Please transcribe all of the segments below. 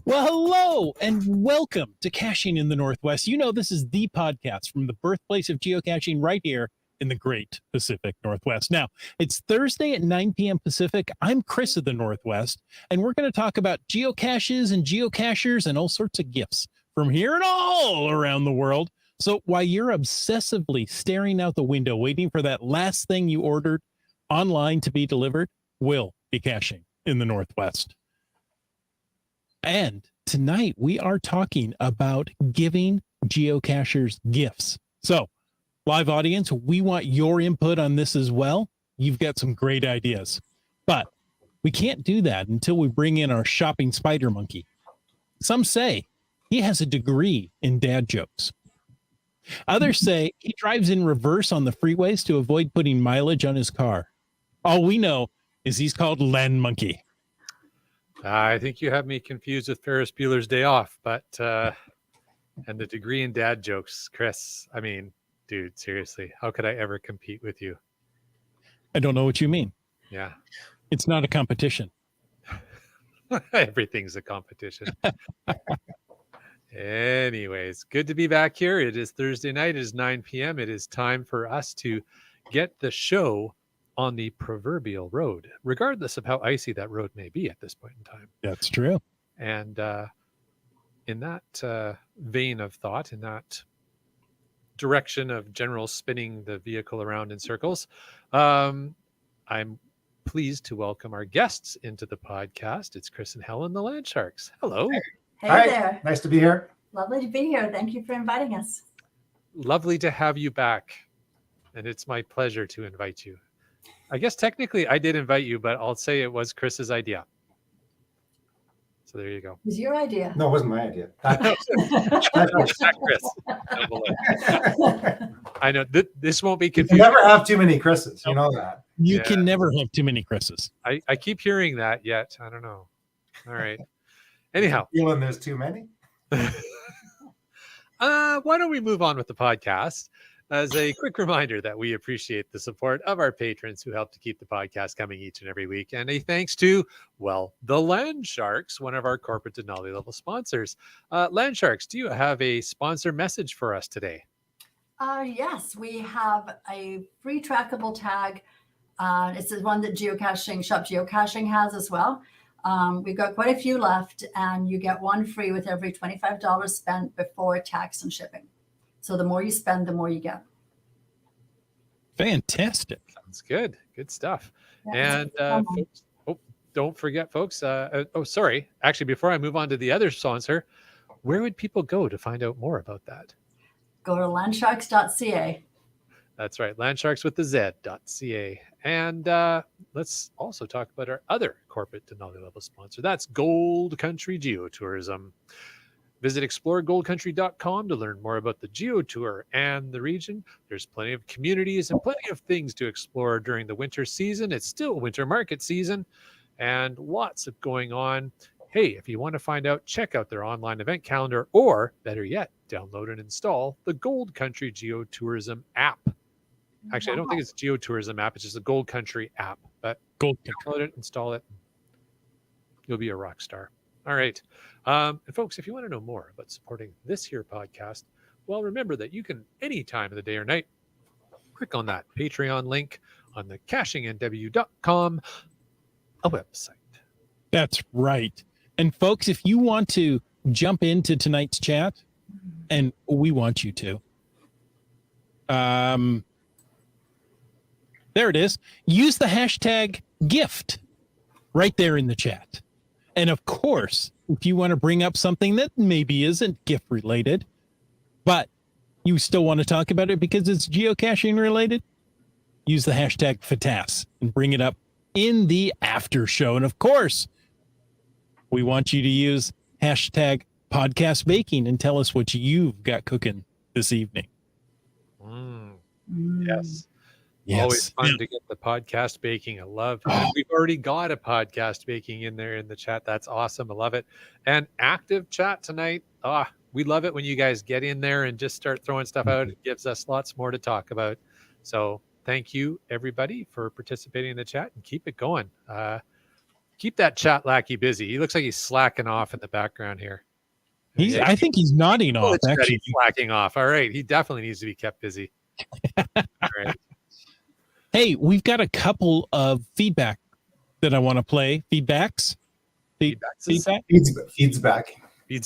Well, hello and welcome to Caching in the Northwest. You know, this is the podcast from the birthplace of geocaching right here in the great Pacific Northwest. Now, it's Thursday at 9 p.m. Pacific. I'm Chris of the Northwest, and we're going to talk about geocaches and geocachers and all sorts of gifts from here and all around the world. So while you're obsessively staring out the window, waiting for that last thing you ordered online to be delivered, we'll be caching in the Northwest. And tonight we are talking about giving geocachers gifts. So, live audience, we want your input on this as well. You've got some great ideas, but we can't do that until we bring in our shopping spider monkey. Some say he has a degree in dad jokes. Others say he drives in reverse on the freeways to avoid putting mileage on his car. All we know is he's called Land Monkey. I think you have me confused with Ferris Bueller's Day Off, but and the degree in dad jokes, Chris. I mean, dude, seriously, how could I ever compete with you? I don't know what you mean. Yeah. It's not a competition. Everything's a competition. Anyways, good to be back here. It is Thursday night. It is 9 p.m. It is time for us to get the show on the proverbial road, regardless of how icy that road may be at this point in time. That's true. And in that vein of thought, in that direction of general spinning the vehicle around in circles, I'm pleased to welcome our guests into the podcast. It's Chris and Helen, the Land Sharks. Hello. Hey Hi, there. nice to be here. Lovely to be here. Thank you for inviting us. Lovely to have you back. And it's my pleasure to invite you. I guess technically I did invite you, but I'll say it was Chris's idea. So there you go. It was your idea. No, it wasn't my idea. Chris. I know this won't be You confusing. never have too many Chris's. You know that. You Yeah. can never have too many Chris's. I keep hearing that yet. I don't know. All right. Anyhow. Feeling there's too many? Why don't we move on with the podcast? As a quick reminder that we appreciate the support of our patrons who help to keep the podcast coming each and every week. And a thanks to, well, the Land Sharks, one of our corporate Denali level sponsors. Land Sharks, do you have a sponsor message for us today? Yes, we have a free trackable tag. It's the one that Geocaching, Shop Geocaching has as well. We've got quite a few left, and you get one free with every $25 spent before tax and shipping. So the more you spend, the more you get. Fantastic. Sounds good. Good stuff. Yeah, And folks, don't forget, folks. Sorry. Actually, before I move on to the other sponsor, where would people go to find out more about that? go to landsharks.ca. That's right. Landsharks with the Z.ca. And let's also talk about our other corporate Denali level sponsor. That's Gold Country Geotourism. Visit exploregoldcountry.com to learn more about the Geo Tour and the region. There's plenty of communities and plenty of things to explore during the winter season. It's still winter market season and lots of going on. Hey, if you want to find out, check out their online event calendar, or better yet, download and install the Gold Country Geotourism app. Actually, I don't think it's a Geotourism app. It's just a Gold Country app. But Gold download it, install it. You'll be a rock star. All right. And folks, if you want to know more about supporting this here podcast, well, remember that you can any time of the day or night click on that Patreon link on the cachingnw.com a website. That's right. And folks, if you want to jump into tonight's chat, and we want you to, there it is. Use the hashtag gift right there in the chat. And of course, if you want to bring up something that maybe isn't gift related, but you still want to talk about it because it's geocaching related, use the hashtag FATAS and bring it up in the after show. And of course, we want you to use hashtag podcast baking and tell us what you've got cooking this evening. Yes. Yes. Always fun to get the podcast baking. I love it. We've already got a podcast baking in there in the chat. That's awesome. I love it. And active chat tonight. We love it when you guys get in there and just start throwing stuff out. It gives us lots more to talk about. So thank you, everybody, for participating in the chat, and keep it going. Keep that chat lackey busy. He looks like he's slacking off in the background here. I think he's nodding off, It's that actually. he's slacking off. All right. He definitely needs to be kept busy. All right. Hey, we've got a couple of feedback that I want to play. Feedbacks? Feedback? Feeds back. Feeds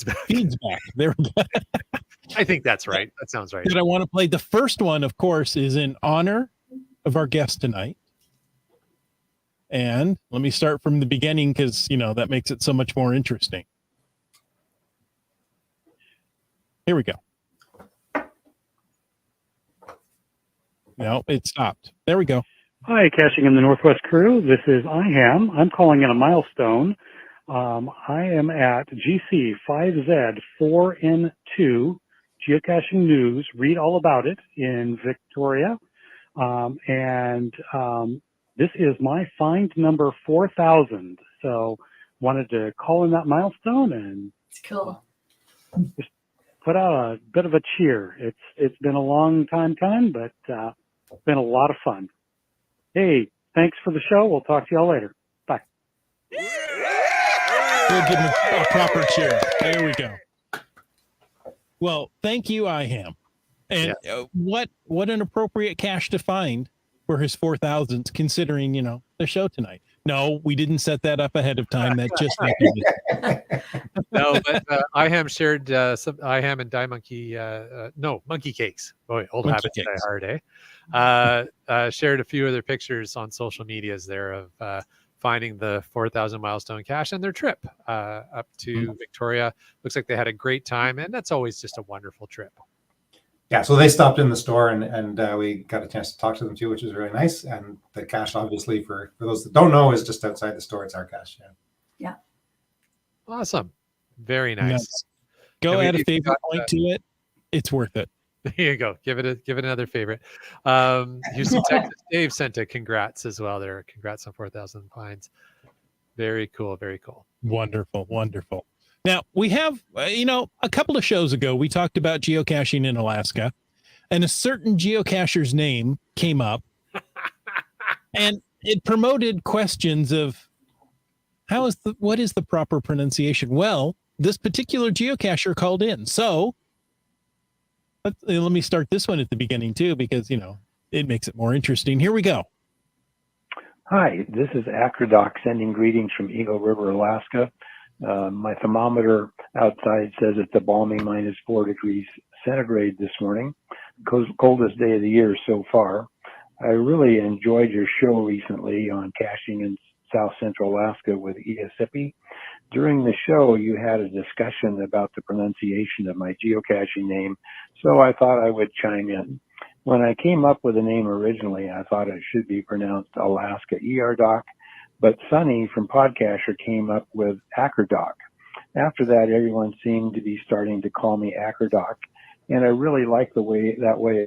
back. Feedback. There we go. I think that's right. That sounds right. That I want to play. The first one, of course, is in honor of our guest tonight. And let me start from the beginning because, that makes it so much more interesting. Here we go. No, it stopped. There we go. Hi, Caching in the Northwest crew. This is IHAM. I'm calling in a milestone. I am at GC 5Z4N2 Geocaching News. Read all about it in Victoria. This is my find number 4,000. So wanted to call in that milestone and It's cool. just put out a bit of a cheer. It's been a long time coming, but it's been a lot of fun. Hey, thanks for the show. We'll talk to y'all later. Bye. We'll give him a proper cheer. There we go. Well, thank you, IHAM. And what an appropriate cache to find for his 4,000s, considering, the show tonight. No, we didn't set that up ahead of time. That just happened. No, but IHAM shared some IHAM and Monkey Cakes. Boy, old Monkey habits die Cakes. hard, eh? Shared a few of their pictures on social medias there of finding the 4,000 milestone cache and their trip up to Victoria. Looks like they had a great time, and that's always just a wonderful trip. Yeah, so they stopped in the store and we got a chance to talk to them too, which was really nice. And the cache, obviously, for those that don't know, is just outside the store. It's our cache. Yeah. Awesome. Very nice. Yes. Go And we add a even favorite got, point to it. It's worth it. There you go. Give it another favorite. Houston, Texas. Dave sent a congrats as well there. Congrats on 4,000 finds. Very cool. Very cool. Wonderful. Wonderful. Now, we have, a couple of shows ago, we talked about geocaching in Alaska, and a certain geocacher's name came up, and it promoted questions of what is the proper pronunciation? Well, this particular geocacher called in. So let me start this one at the beginning too, because, it makes it more interesting. Here we go. Hi, this is Acrodoc sending greetings from Eagle River, Alaska. My thermometer outside says it's a balmy -4 degrees centigrade this morning. Coldest day of the year so far. I really enjoyed your show recently on caching in South Central Alaska with Eosipi. During the show, you had a discussion about the pronunciation of my geocaching name, so I thought I would chime in. When I came up with the name originally, I thought it should be pronounced Alaska Eardoc, but Sunny from Podcasher came up with Acrodoc. After that, everyone seemed to be starting to call me Acrodoc, and I really like that way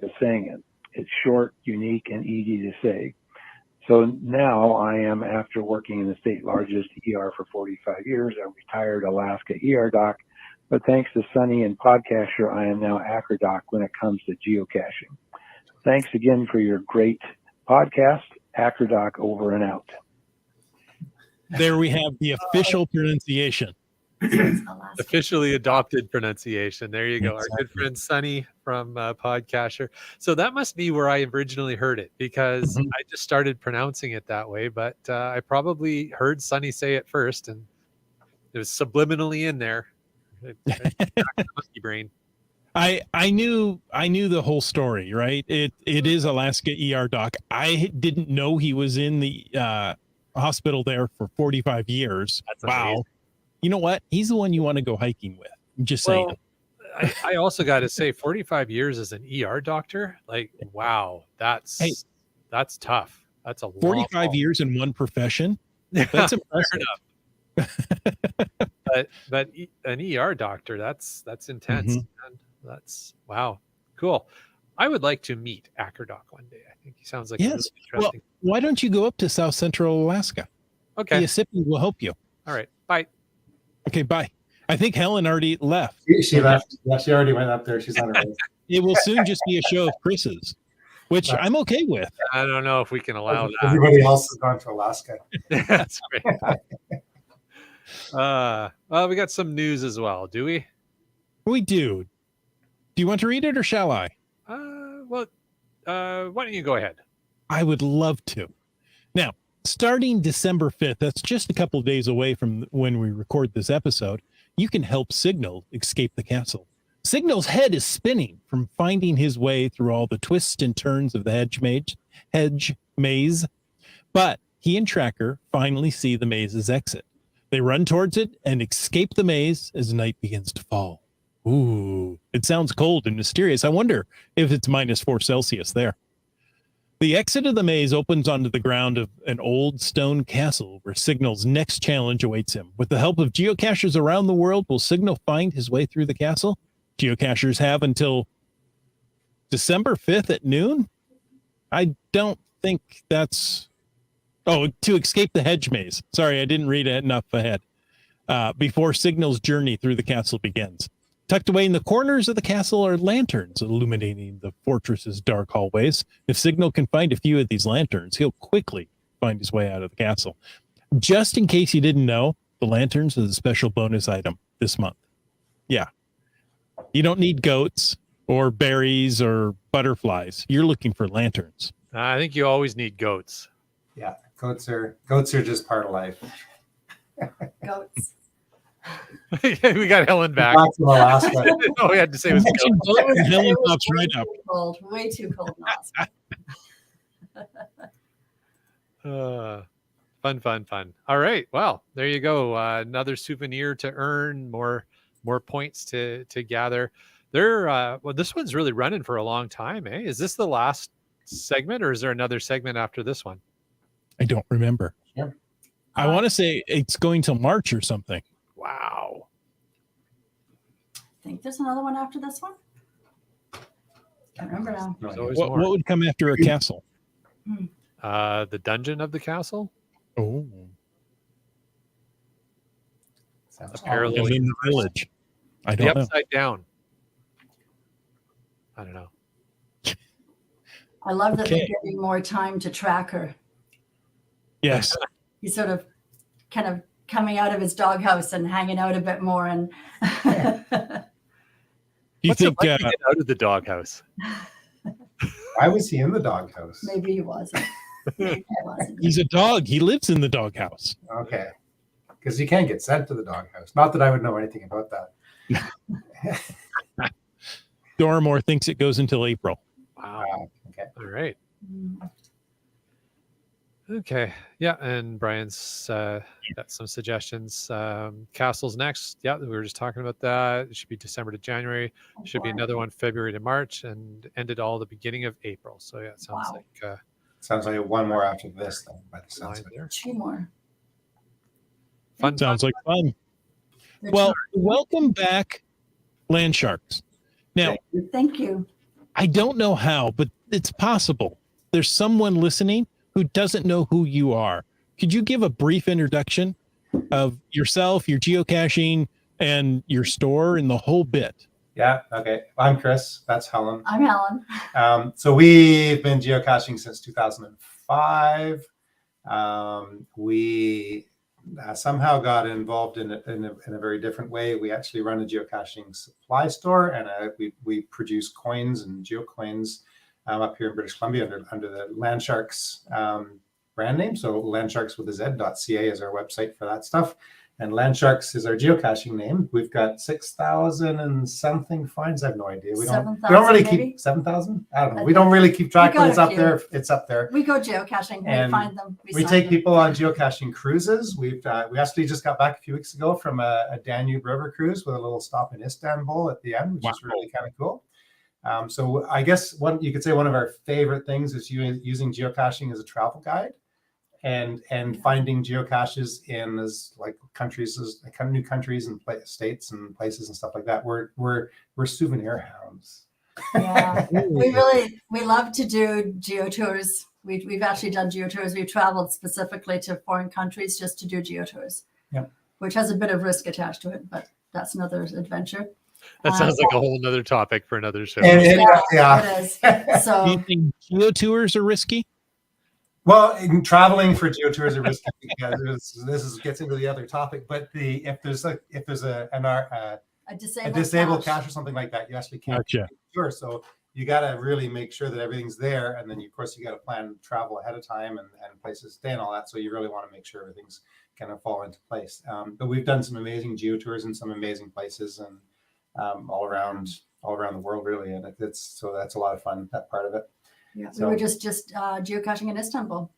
of saying it. It's short, unique, and easy to say. So now I am, after working in the state largest ER for 45 years, a retired Alaska Eardoc, but thanks to Sunny and Podcasher, I am now Acrodoc when it comes to geocaching. Thanks again for your great podcast. Acrodoc over and out. There we have the official pronunciation. Officially adopted pronunciation. There you go. Exactly. Our good friend Sunny from Podcasher. So that must be where I originally heard it, because I just started pronouncing it that way. But I probably heard Sunny say it first, and it was subliminally in there. Monkey brain. I knew the whole story, right? It is Alaska Eardoc. I didn't know he was in the hospital there for 45 years. That's wow. amazing. You know what? He's the one you want to go hiking with. I'm just saying. Well, I also got to say, 45 years as an ER doctor, like, wow, that's tough. That's a 45 years in one profession. That's impressive. but an ER doctor, that's intense. Man. That's wow, cool. I would like to meet Acrodoc one day. I think he sounds like a really interesting. Well, why don't you go up to South Central Alaska? Okay. Eosipi will help you. All right. Bye. Okay, bye. I think Helen already left. She left. Yeah, she already went up there. She's on her way. It will soon just be a show of Chris's. which I'm okay with. I don't know if we can allow that. Everybody else has gone to Alaska. That's right. Well, we got some news as well, do we? We do. Do you want to read it or shall I? Why don't you go ahead? I would love to. Now, starting December 5th, that's just a couple of days away from when we record this episode, you can help Signal escape the castle. Signal's head is spinning from finding his way through all the twists and turns of the hedge maze, but he and Tracker finally see the maze's exit. They run towards it and escape the maze as night begins to fall. Ooh, it sounds cold and mysterious. I wonder if it's -4 Celsius there. The exit of the maze opens onto the ground of an old stone castle where Signal's next challenge awaits him. With the help of geocachers around the world, will Signal find his way through the castle? Geocachers have until December 5th at noon? I don't think that's... Oh, to escape the hedge maze. Sorry, I didn't read it enough ahead. Before Signal's journey through the castle begins. Tucked away in the corners of the castle are lanterns illuminating the fortress's dark hallways. If Signal can find a few of these lanterns, he'll quickly find his way out of the castle. Just in case you didn't know, the lanterns is a special bonus item this month. Yeah. You don't need goats or berries or butterflies. You're looking for lanterns. I think you always need goats. Yeah, goats are just part of life. Goats. We got Helen back. Back from Alaska. All we had to say was goats. Helen pops right up. Cold, way too cold in Alaska. Fun. All right. Well, there you go. Another souvenir to earn, more points to gather. This one's really running for a long time, eh? Is this the last segment or is there another segment after this one? I don't remember. Yeah. I want to say it's going till March or something. Wow. I think there's another one after this one. Can't remember now. There's always What more. would come after a castle? The dungeon of the castle? Oh, Sounds Parallel and then the village. I The don't know. upside down. I don't know. I love that Okay. they're giving more time to Tracker. Yes. He's sort of kind of coming out of his doghouse and hanging out a bit more. And Do you What's it think like to get out of the doghouse? Why was he in the doghouse? maybe he wasn't. Maybe he wasn't. he's a dog? He lives in the doghouse. Okay. Because you can't get sent to the doghouse. Not that I would know anything about that. Doramore thinks it goes until April. Wow. Okay. All right. Mm. Okay. Yeah. And Brian's got some suggestions. Castle's next. Yeah. We were just talking about that. It should be December to January. Should be another one February to March and ended all the beginning of April. So yeah, it sounds Wow. like Sounds like one more after this, then, by the sounds line of it. there. 2 more. Fun. Sounds like fun. They're Well, welcome back, Land Sharks. Now, Thank you. I don't know how, but it's possible. There's someone listening who doesn't know who you are. Could you give a brief introduction of yourself, your geocaching, and your store and the whole bit? Yeah. Okay. I'm Chris. That's Helen. I'm Helen. So we've been geocaching since 2005. We somehow got involved in a very different way. We actually run a geocaching supply store, and we produce coins and geocoins up here in British Columbia under the Land Sharks brand name. So landsharks with a Z.ca is our website for that stuff. And Land Sharks is our geocaching name. We've got 6,000 and something finds. I have no idea. We don't 7,000 really maybe? keep 7,000. I don't know. I We don't think really keep track, got but it's a up few. there. It's up there. We go geocaching. We And find them. We sign take them. people on geocaching cruises. We actually just got back a few weeks ago from a Danube River cruise with a little stop in Istanbul at the end, which is really kind of cool. So I guess you could say one of our favorite things is using geocaching as a travel guide, and finding geocaches in countries, new countries and states and places and stuff like that. We're souvenir hounds. Yeah, we love to do geotours. We've actually done geotours. We've traveled specifically to foreign countries just to do geotours. Yeah. Which has a bit of risk attached to it, but that's another adventure. That sounds like a whole nother topic for another show. Yeah. It is. Do So you think geo tours are risky? Well, traveling for geotours are risky because this gets into the other topic. But if there's a disabled cache or something like that, you actually can't Gotcha. tour. So you got to really make sure that everything's there, and then of course you got to plan travel ahead of time and places to stay and all that. So you really want to make sure everything's kind of fall into place. But we've done some amazing geotours in some amazing places and all around the world, really, and that's a lot of fun, that part of it. yeah, So- we were just geocaching in Istanbul.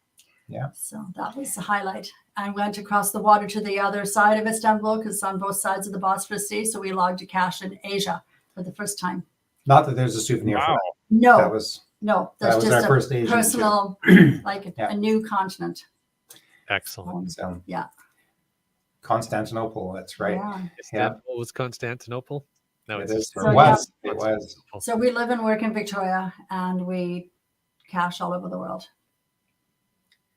Yeah. So that was the highlight. And went across the water to the other side of Istanbul because it's on both sides of the Bosphorus Sea. So we logged a cache in Asia for the first time. Not that there's a souvenir for Wow. that. No, That was that's our just first a Asian personal, like Yeah. a new continent. Excellent. so Yeah. Constantinople. That's right. Yeah. Istanbul was Constantinople. No, It it's is. So, It was. It was. So we live and work in Victoria and we cache all over the world.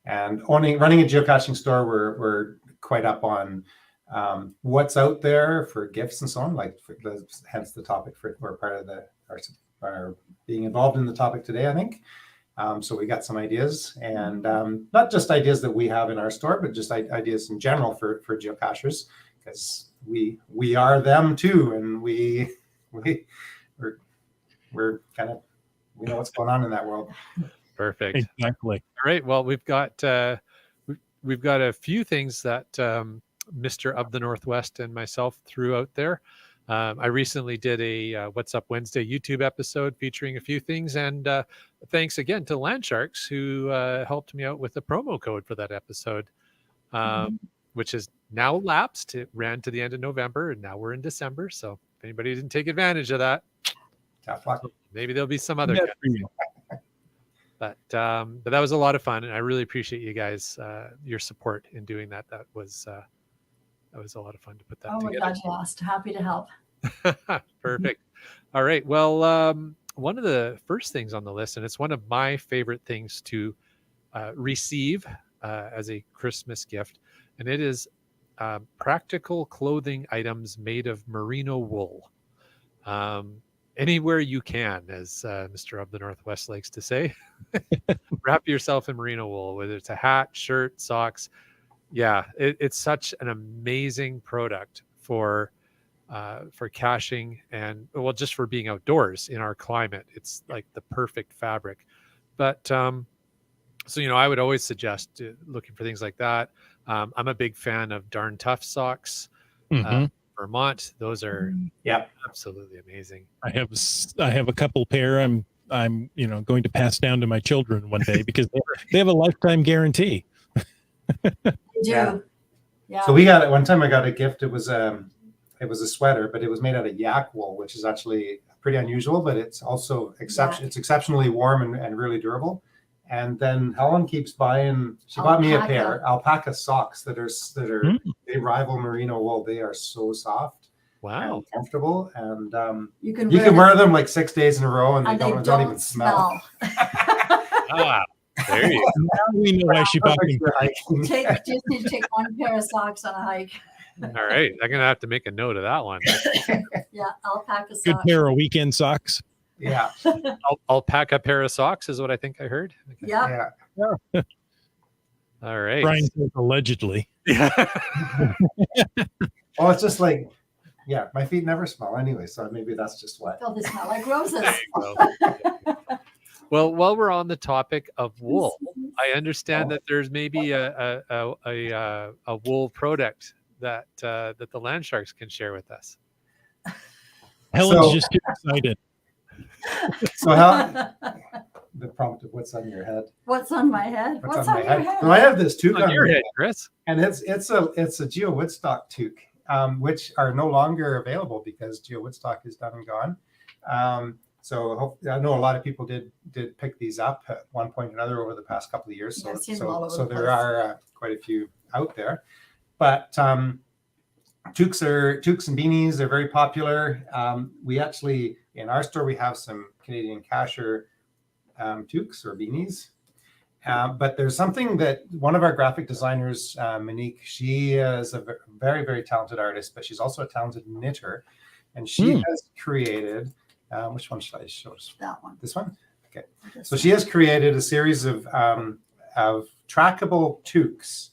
And running a geocaching store, we're quite up on what's out there for gifts and so on. Hence the topic we're part of our being involved in the topic today, I think. So we got some ideas, and not just ideas that we have in our store, but just ideas in general for geocachers, because we are them too, and we're kind of, we know what's going on in that world. perfect. Exactly. All right. Well, we've got a few things that Mr. of the Northwest and myself threw out there. I recently did a What's Up Wednesday YouTube episode featuring a few things, and thanks again to Landsharks who helped me out with the promo code for that episode, which is now lapsed. It ran to the end of November, and now we're in December. So if anybody didn't take advantage of that, Tough luck. maybe there'll be some other. Good for you. But that was a lot of fun, and I really appreciate you guys your support in doing that. That was a lot of fun to put that Oh my together. God, you asked. Happy to help. Perfect. All right. Well, one of the first things on the list, and it's one of my favorite things to receive as a Christmas gift, and it is practical clothing items made of merino wool. Anywhere you can, as Mr. of the Northwest likes to say, wrap yourself in merino wool, whether it's a hat, shirt, socks. Yeah, it's such an amazing product for caching and, well, just for being outdoors in our climate. It's like the perfect fabric. But so, I would always suggest looking for things like that. I'm a big fan of Darn Tough socks. Mhm. Vermont, those are absolutely amazing. I have a couple pair. I'm going to pass down to my children one day because they have a lifetime guarantee. We do. Yeah. Yeah. So we got it one time. I got a gift. It was a sweater, but it was made out of yak wool, which is actually pretty unusual. But it's also It's exceptionally warm and really durable. And then Helen keeps buying. She bought me a pair alpaca socks that are they rival merino wool. They are so soft. Wow. And comfortable, and you can wear them like 6 days in a row, and they don't even smell. Ah, there you go. Now we know why she bought them. Just need to take one pair of socks on a hike. All right. I'm going to have to make a note of that one. Yeah, alpaca Good socks. pair of weekend socks. Yeah, I'll pack a pair of socks is what I think I heard. Okay. Yeah. yeah. All right. Brian says allegedly. Yeah. Oh, it's just like, yeah, my feet never smell anyway, so maybe that's just what. Oh, they smell like roses. Well, while we're on the topic of wool, I understand that there's maybe a wool product that the Landsharks can share with us. Helen's just too excited. So how the prompt of what's on your head? What's on my head? What's on on my your head? Well, I have this toque On your head, Chris. and it's a Geo Woodstock toque, which are no longer available because Geo Woodstock is done and gone. So I know a lot of people did pick these up at one point or another over the past couple of years. Yeah, I've seen them all over So the there place. are quite a few out there, but toques and beanies are very popular. We actually, in our store, we have some Canadian Cacher toques or beanies. But there's something that one of our graphic designers, Monique, she is a very, very talented artist, but she's also a talented knitter. and she has created. Which one should I show? That one. This one. Okay. So she has created a series of trackable toques,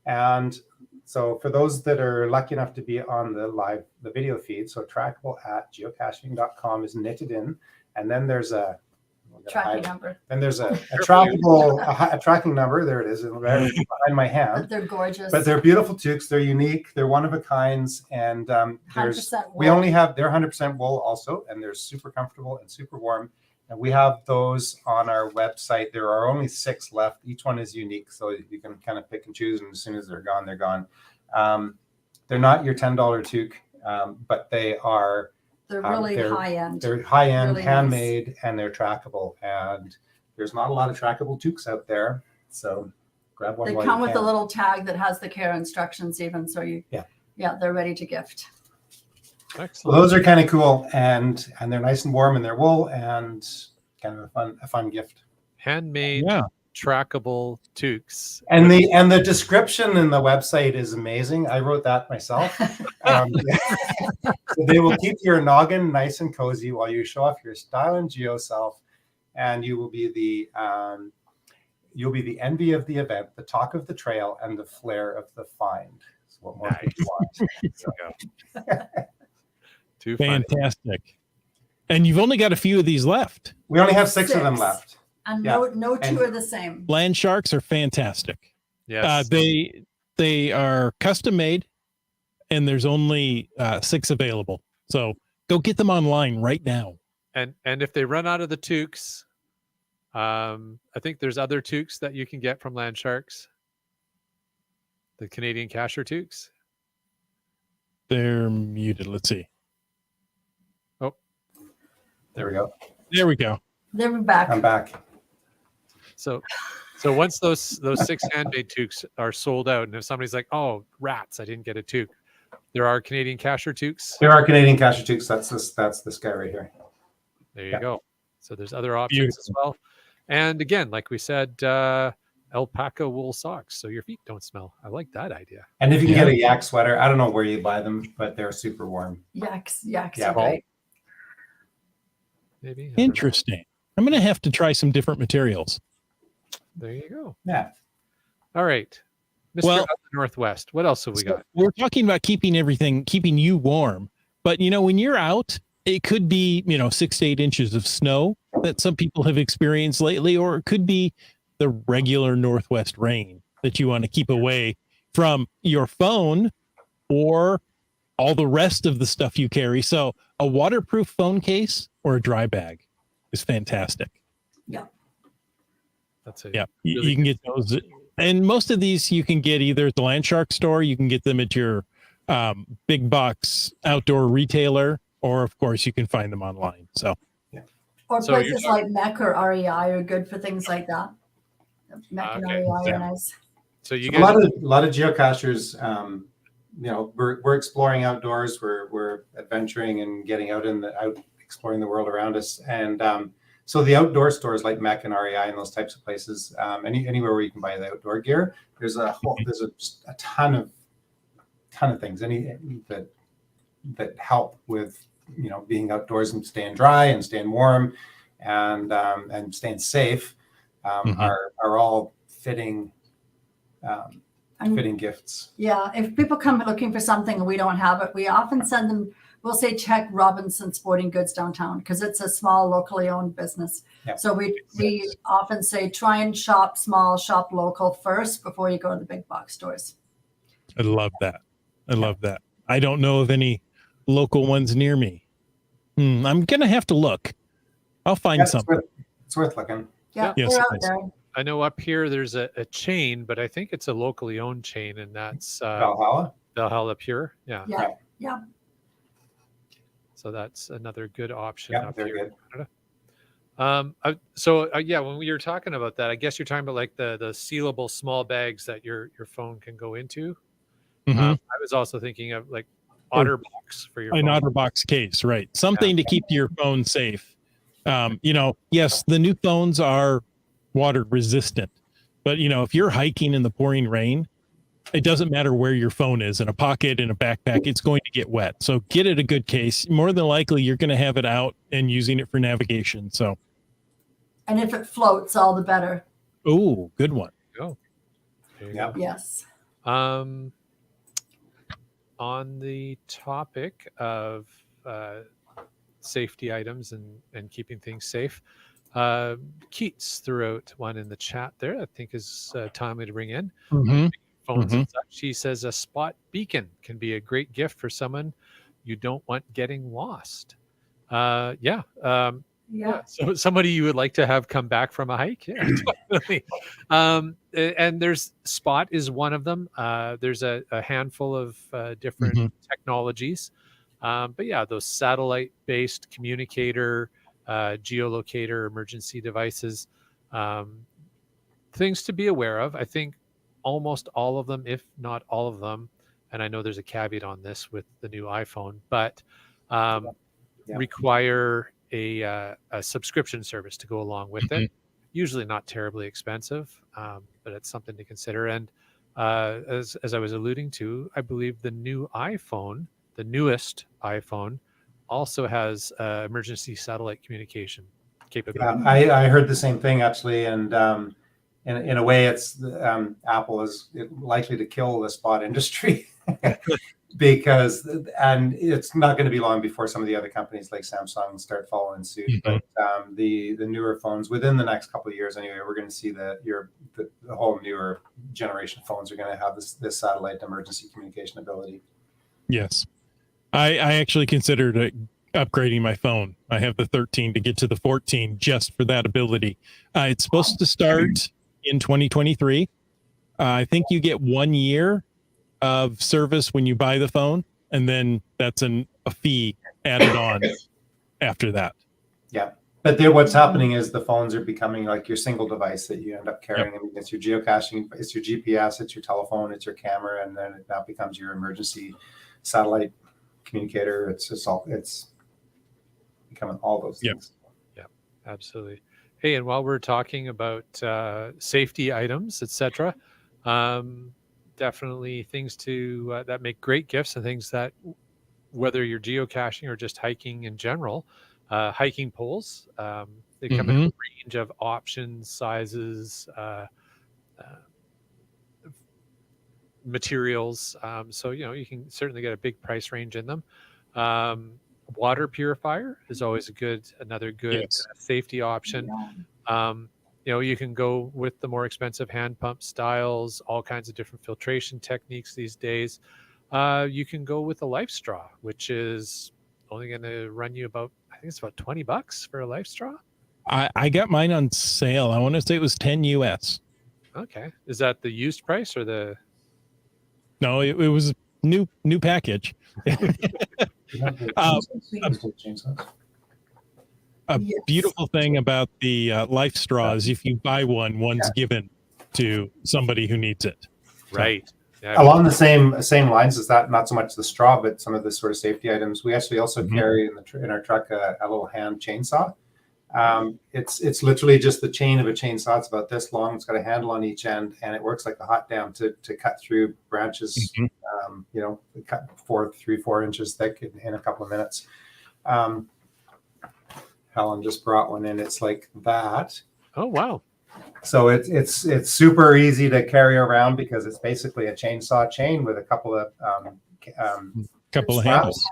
and so for those that are lucky enough to be on the video feed, so trackable at geocaching.com is knitted in, and then there's a Tracking number. Then there's a trackable a tracking number. There it is, right behind my hand. But they're gorgeous. But they're beautiful toques. They're unique. They're one of a kinds, and 100% we wool. only have they're 100% wool also, and they're super comfortable and super warm. And we have those on our website. There are only 6 left. Each one is unique, so you can kind of pick and choose. And as soon as they're gone, they're gone. They're not your $10 toque, but they are. They're really high end. They're high end, Really handmade, nice. and they're trackable. And there's not a lot of trackable toques out there, so grab one. They while come you with can. a little tag that has the care instructions, even so they're ready to gift. Excellent. So those are kind of cool, and they're nice and warm, and they're wool, and kind of a fun gift. Handmade, trackable toques. And the description in the website is amazing. I wrote that myself. So they will keep your noggin nice and cozy while you show off your style and geo self, and you will be the envy of the event, the talk of the trail, and the flair of the find. That's what more people want. Too funny. Fantastic. And you've only got a few of these left. We only have 6 of them left. And Yeah. no two are the same. Land sharks are fantastic. Yes. They are custom made, and there's only 6 available. So go get them online right now. And if they run out of the toques, I think there's other toques that you can get from Land Sharks. The Canadian Cacher toques. They're muted. Let's see. There we go. There we go. They're back. I'm back. So once those 6 handmade toques are sold out, and if somebody's like, "Oh, rats, I didn't get a toque," there are Canadian Cacher toques. There are Canadian Cacher toques. That's this guy right here. There you go. So there's other options as well. And again, like we said, alpaca wool socks, so your feet don't smell. I like that idea. And if you can get a yak sweater, I don't know where you buy them, but they're super warm. Yaks Yeah. are great. Maybe. I don't know. Interesting. I'm going to have to try some different materials. There you go. Yeah. All right. Mr. Well- Up the Northwest. What else have we So got? we're talking about keeping you warm. But, when you're out, it could be, 6 to 8 inches of snow that some people have experienced lately, or it could be the regular Northwest rain that you want to keep away from your phone or all the rest of the stuff you carry. So a waterproof phone case or a dry bag is fantastic. That's it. Yeah, Really you can get those. And most of these you can get either at the Land Shark store, you can get them at your big box outdoor retailer, or of course you can find them online. So Or So you're places like MEC or REI are good for things like that. MEC and Okay. REI Yeah. are nice. So you A guys, lot of geocachers, we're exploring outdoors, we're adventuring and getting out exploring the world around us, and so the outdoor stores like MEC and REI and those types of places, anywhere where you can buy the outdoor gear, there's a ton of things that help with being outdoors and staying dry and staying warm and staying safe, are all fitting gifts. Yeah, if people come looking for something and we don't have it, we often send them. We'll say check Robinson Sporting Goods downtown because it's a small locally owned business. Yeah. So we often say try and shop small, shop local first before you go to the big box stores. I love that. I don't know of any local ones near me. I'm going to have to look. I'll find something. It's worth looking. Yeah, Yes, they're it out is. there. I know up here there's a chain, but I think it's a locally owned chain, and that's Valhalla. Valhalla Pure. Yeah. Yeah. So that's another good option Yeah, up they're here in good. Canada. When we were talking about that, I guess you're talking about like the sealable small bags that your phone can go into. I was also thinking of like OtterBox for your An phone. OtterBox case, right? Something to keep your phone safe. Yes, the new phones are water resistant, but if you're hiking in the pouring rain, it doesn't matter where your phone is, in a pocket, in a backpack, it's going to get wet. So get it a good case. More than likely, you're going to have it out and using it for navigation. So, And if it floats, all the better. oh, good one. Go. There you Yeah. Yes. go. On the topic of safety items and keeping things safe, Keats threw out one in the chat there. I think is timely to bring in. Mm-hmm. Phones and such. She says a spot beacon can be a great gift for someone you don't want getting lost. Yeah. So somebody you would like to have come back from a hike. Yeah, definitely. And there's Spot is one of them. There's a handful of different technologies. But yeah, those satellite-based communicator, geolocator, emergency devices, things to be aware of. I think almost all of them, if not all of them, and I know there's a caveat on this with the new iPhone, but require a subscription service to go along with it. Usually not terribly expensive, but it's something to consider. And as I was alluding to, I believe the new iPhone, the newest iPhone, also has emergency satellite communication capability. Yeah, I heard the same thing actually, and in a way, it's Apple is likely to kill the spot industry because, and it's not going to be long before some of the other companies like Samsung start following suit. But the newer phones, within the next couple of years anyway, we're going to see the whole newer generation phones are going to have this satellite emergency communication ability. Yes, I actually considered upgrading my phone. I have the 13 to get to the 14 just for that ability. It's supposed to start in 2023. I think you get 1 year of service when you buy the phone, and then that's a fee added on after that. Yeah. But there, what's happening is the phones are becoming like your single device that you end up carrying. I mean, it's your geocaching, it's your GPS, it's your telephone, it's your camera, and then it now becomes your emergency satellite communicator. It's becoming all those things. Yeah, absolutely. Hey, and while we're talking about safety items, etc., definitely things to that make great gifts and things that, whether you're geocaching or just hiking in general, hiking poles. They come in a range of options, sizes, materials. So you can certainly get a big price range in them. Water purifier is always another good safety option. You can go with the more expensive hand pump styles, all kinds of different filtration techniques these days. You can go with a life straw, which is only going to run you about, I think it's about $20 for a life straw. I got mine on sale. I want to say it was 10 US. Okay. Is that the used price or the? No, it was new package. A beautiful thing about the life straw is if you buy one's given to somebody who needs it. Right. Yeah. Along the same lines as that, not so much the straw, but some of the sort of safety items. We actually also carry in our truck a little hand chainsaw. It's literally just the chain of a chainsaw. It's about this long. It's got a handle on each end, and it works like a hot dam to cut through branches. Cut 4 inches thick in a couple of minutes. Helen just brought one in. It's like that. Oh wow! So it's super easy to carry around because it's basically a chainsaw chain with a couple of handles.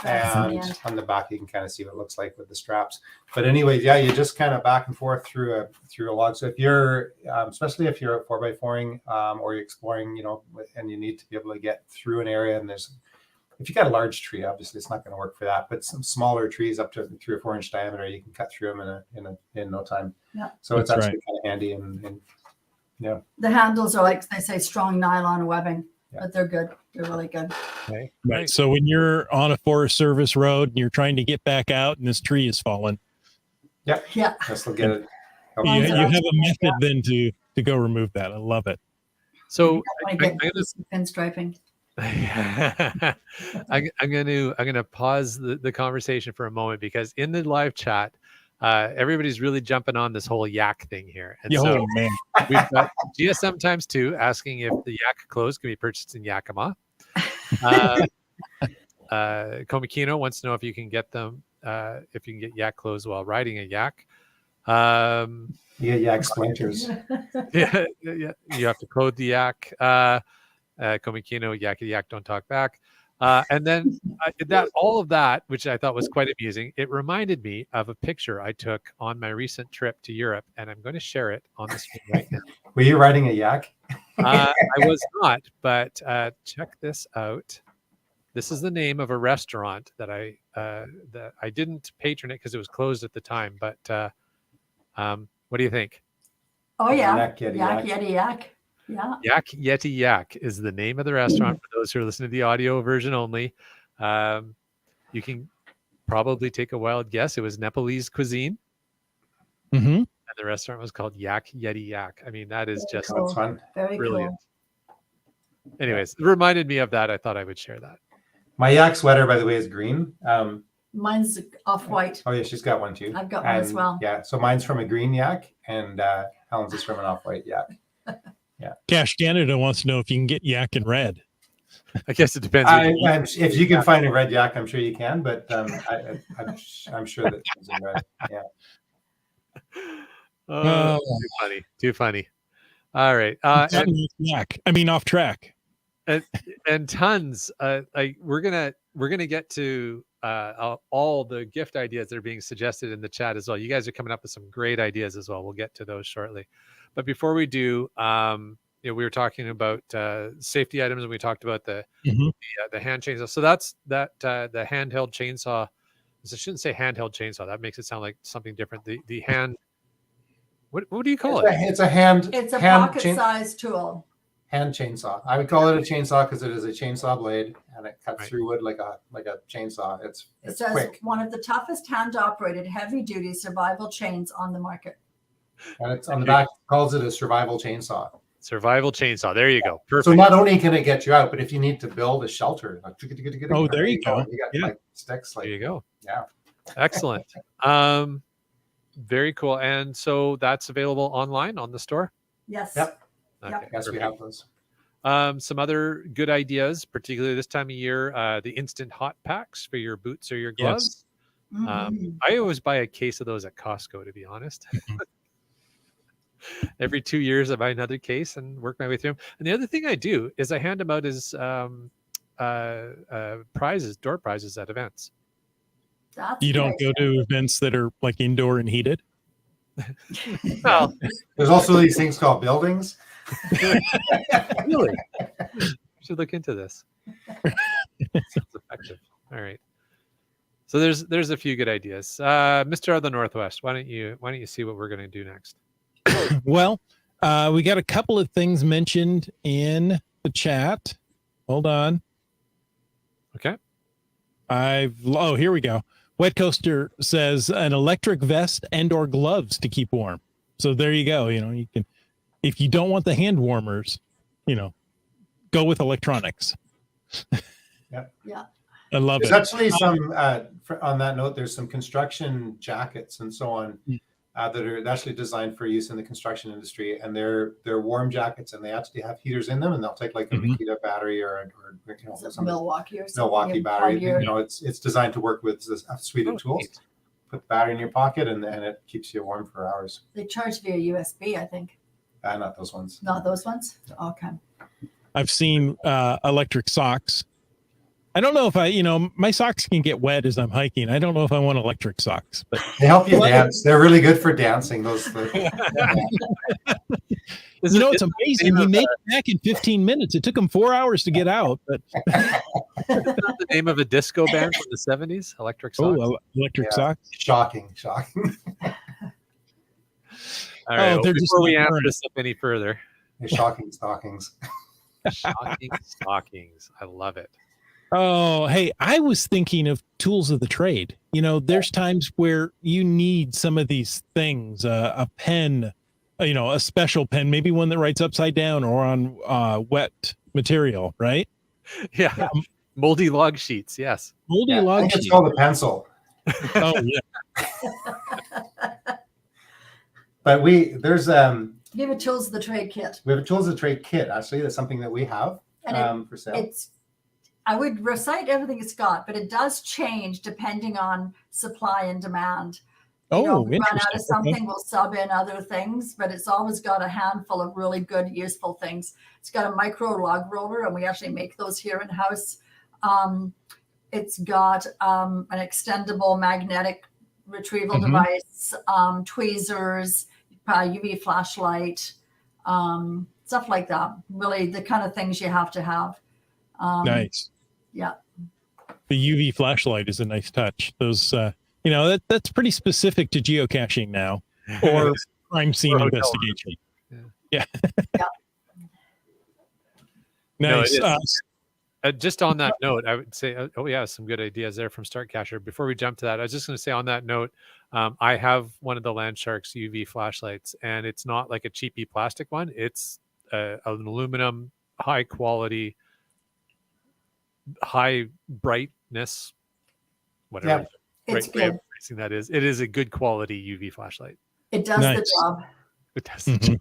And on the back you can kind of see what it looks like with the straps. But anyway, yeah, you just kind of back and forth through a log. So if you're especially if you're 4x4ing or you're exploring, and you need to be able to get through an area, and if you got a large tree, obviously it's not going to work for that. But some smaller trees up to 3 or 4 inch diameter, you can cut through them in no time. Yeah. So it's actually kind of handy and yeah. The handles are like they say strong nylon webbing, but they're good. They're really good. Okay. Right. So when you're on a Forest Service road and you're trying to get back out and this tree is falling. Yep. Yeah. This will get it. You have a method then to go remove that. I love it. So pinstriping. I'm going to pause the conversation for a moment because in the live chat, Everybody's really jumping on this whole yak thing here. And Oh, so man. we've got GSM times 2 asking if the yak clothes can be purchased in Yakima. Komikino wants to know if you can get them, if you can get yak clothes while riding a yak. Yeah, yak splinters. Yeah, you have to clothe the yak. Komikino, yak don't talk back. And then all of that, which I thought was quite amusing, it reminded me of a picture I took on my recent trip to Europe, and I'm going to share it on the screen right now. Were you riding a yak? I was not, but check this out. This is the name of a restaurant that I didn't patron it because it was closed at the time. But what do you think? Oh yeah, Yak Yeti yak Yak. yeti yak. Yeah. Yak Yeti Yak is the name of the restaurant for those who are listening to the audio version only. You can probably take a wild guess. It was Nepalese cuisine, Mm-hmm. and the restaurant was called Yak Yeti Yak. I mean, that is Very just cool. That's fun. Very brilliant. cool. Anyways, it reminded me of that. I thought I would share that. My yak sweater, by the way, is green. Mine's off-white. Oh yeah, she's got one too. I've got one as And, well. Yeah, so mine's from a green yak, and Helen's is from an off-white yak. Cash Canada wants to know if you can get yak in red. I guess it depends. If you can find a red yak, I'm sure you can, but I'm sure that it's in red. Yeah. Oh, too funny. Too funny. All right. Off track. And tons. We're gonna get to all the gift ideas that are being suggested in the chat as well. You guys are coming up with some great ideas as well. We'll get to those shortly. But before we do, we were talking about safety items, and we talked about the hand chainsaw. So that's the handheld chainsaw. I shouldn't say handheld chainsaw. That makes it sound like something different. The hand. What do you call it? It's a hand. It's a hand pocket-sized tool. hand chainsaw. I would call it a chainsaw because it is a chainsaw blade and it cuts Right. through wood like a chainsaw. It It's says quick. one of the toughest hand-operated heavy-duty survival chains on the market. And it's on the back, calls it a survival chainsaw. Survival chainsaw. There you go. Perfect. So not only can it get you out, but if you need to build a shelter, like, Oh, there you go. You got Yeah. like sticks, There like you go. yeah. Excellent. Very cool. And so that's available online on the store. Yes. Yep. Yep. Yes, we have those. Some other good ideas, particularly this time of year, the instant hot packs for your boots or your gloves. Mhm. I always buy a case of those at Costco, to be honest. Every 2 years, I buy another case and work my way through them. And the other thing I do is I hand them out as prizes, door prizes at events. That's You don't great. go to events that are like indoor and heated. Well, There's also these things called buildings. really? Should look into this. Sounds effective. All right. So there's a few good ideas. Mr. of the Northwest, why don't you see what we're going to do next? Well, we got a couple of things mentioned in the chat. Hold on. Okay. Here we go. Wet Coaster says an electric vest and or gloves to keep warm. So there you go. You can, if you don't want the hand warmers, go with electronics. Yeah. I love There's it. actually some on that note. There's some construction jackets and so on that are actually designed for use in the construction industry, and they're warm jackets, and they actually have heaters in them, and they'll take like a Mhm. Makita battery or Is it some Milwaukee or something? Milwaukee You battery. plug your- It's designed to work with a suite of tools. Neat. Put the battery in your pocket, and it keeps you warm for hours. They charge via USB, I think. Not those ones. Not those ones? Okay. I've seen electric socks. I don't know if my socks can get wet as I'm hiking. I don't know if I want electric socks, but They help you dance. They're really good for dancing. Those. Is it's it amazing. He made it back in 15 minutes. It took him 4 hours to get out. But the name of a disco band from the 70s? Electric Socks. Electric Yeah. socks. Shocking. All right. they're just Before we not answer current. this up any further, They're shocking stockings. shocking stockings. I love it. Oh, hey, I was thinking of tools of the trade. There's times where you need some of these things, a pen, a special pen, maybe one that writes upside down or on wet material, right? Yeah. Moldy log sheets. Yes. Moldy I log think it's sheet. called a pencil. Oh, yeah. But there's Give a tools of the trade kit. we have a tools of the trade kit. Actually, that's something that we have And for sale. I would recite everything it's got, but it does change depending on supply and demand. We run out of interesting. something, we'll sub in other things, but it's always got a handful of really good, useful things. It's got a micro log roller, and we actually make those here in house. It's got an extendable magnetic retrieval device, tweezers, UV flashlight, stuff like that. Really, the kind of things you have to have. Nice. Yeah. The UV flashlight is a nice touch. Those, that's pretty specific to geocaching now, or crime scene Or investigation. Yeah. Yeah. Nice. No, just on that note, I would say, some good ideas there from Startcacher. Before we jump to that, I was just going to say on that note, I have one of the Landshark's UV flashlights, and it's not like a cheapy plastic one. It's an aluminum, high quality, high brightness, whatever It's way of good. phrasing that is. It is a good quality UV flashlight. It does Nice. the job. It does the job.